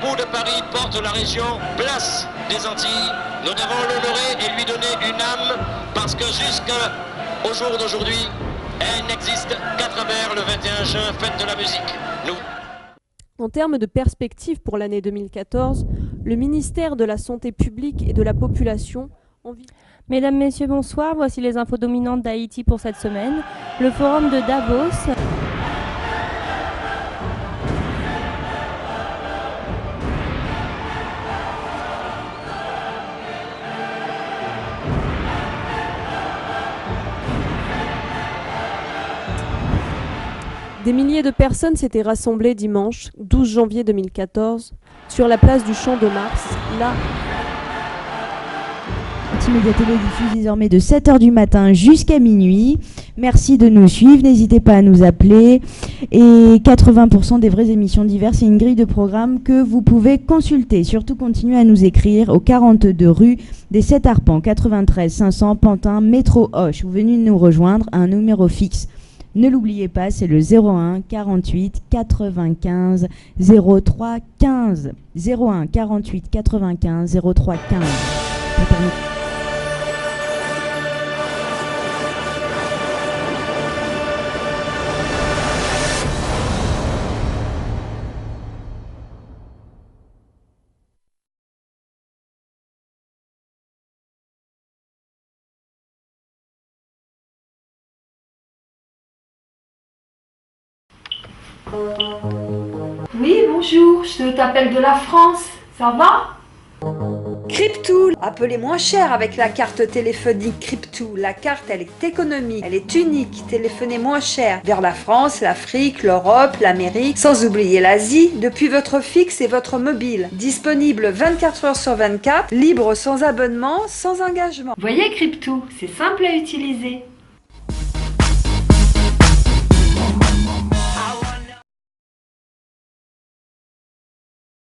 drapeau de Paris porte la région Place des Antilles. Nous devons l'honorer et lui donner une âme parce que jusqu'au jour d'aujourd'hui, elle n'existe qu'à travers le 21 juin, fête de la musique. En termes de perspective pour l'année 2014, le ministère de la Santé publique et de la Population envisage... Mesdames, Messieurs, bonsoir. Voici les infos dominantes d'Haïti pour cette semaine. Le forum de Davos... Des milliers de personnes s'étaient rassemblées dimanche 12 janvier 2014 sur la place du Champ de Mars, là. Multimédia Télé diffuse désormais de 7h du matin jusqu'à minuit. Merci de nous suivre, n'hésitez pas à nous appeler. Et 80% des vraies émissions diverses et une grille de programme que vous pouvez consulter. Surtout continuez à nous écrire au 42 rue des 7 Arpents, 93 500 Pantin, métro Hoche. Vous venez nous rejoindre à un numéro fixe. Ne l'oubliez pas, c'est le 01 48 95 03 15. 01 48 95 03 15. Oui, bonjour, je t'appelle de la France. Ça va? Cryptool, appelez moins cher avec la carte téléphonique Cryptool. La carte, elle est économique, elle est unique. Téléphonez moins cher vers la France, l'Afrique, l'Europe, l'Amérique, sans oublier l'Asie, depuis votre fixe et votre mobile. Disponible 24 heures sur 24, libre sans abonnement, sans engagement. Voyez Crypto, c'est simple à utiliser.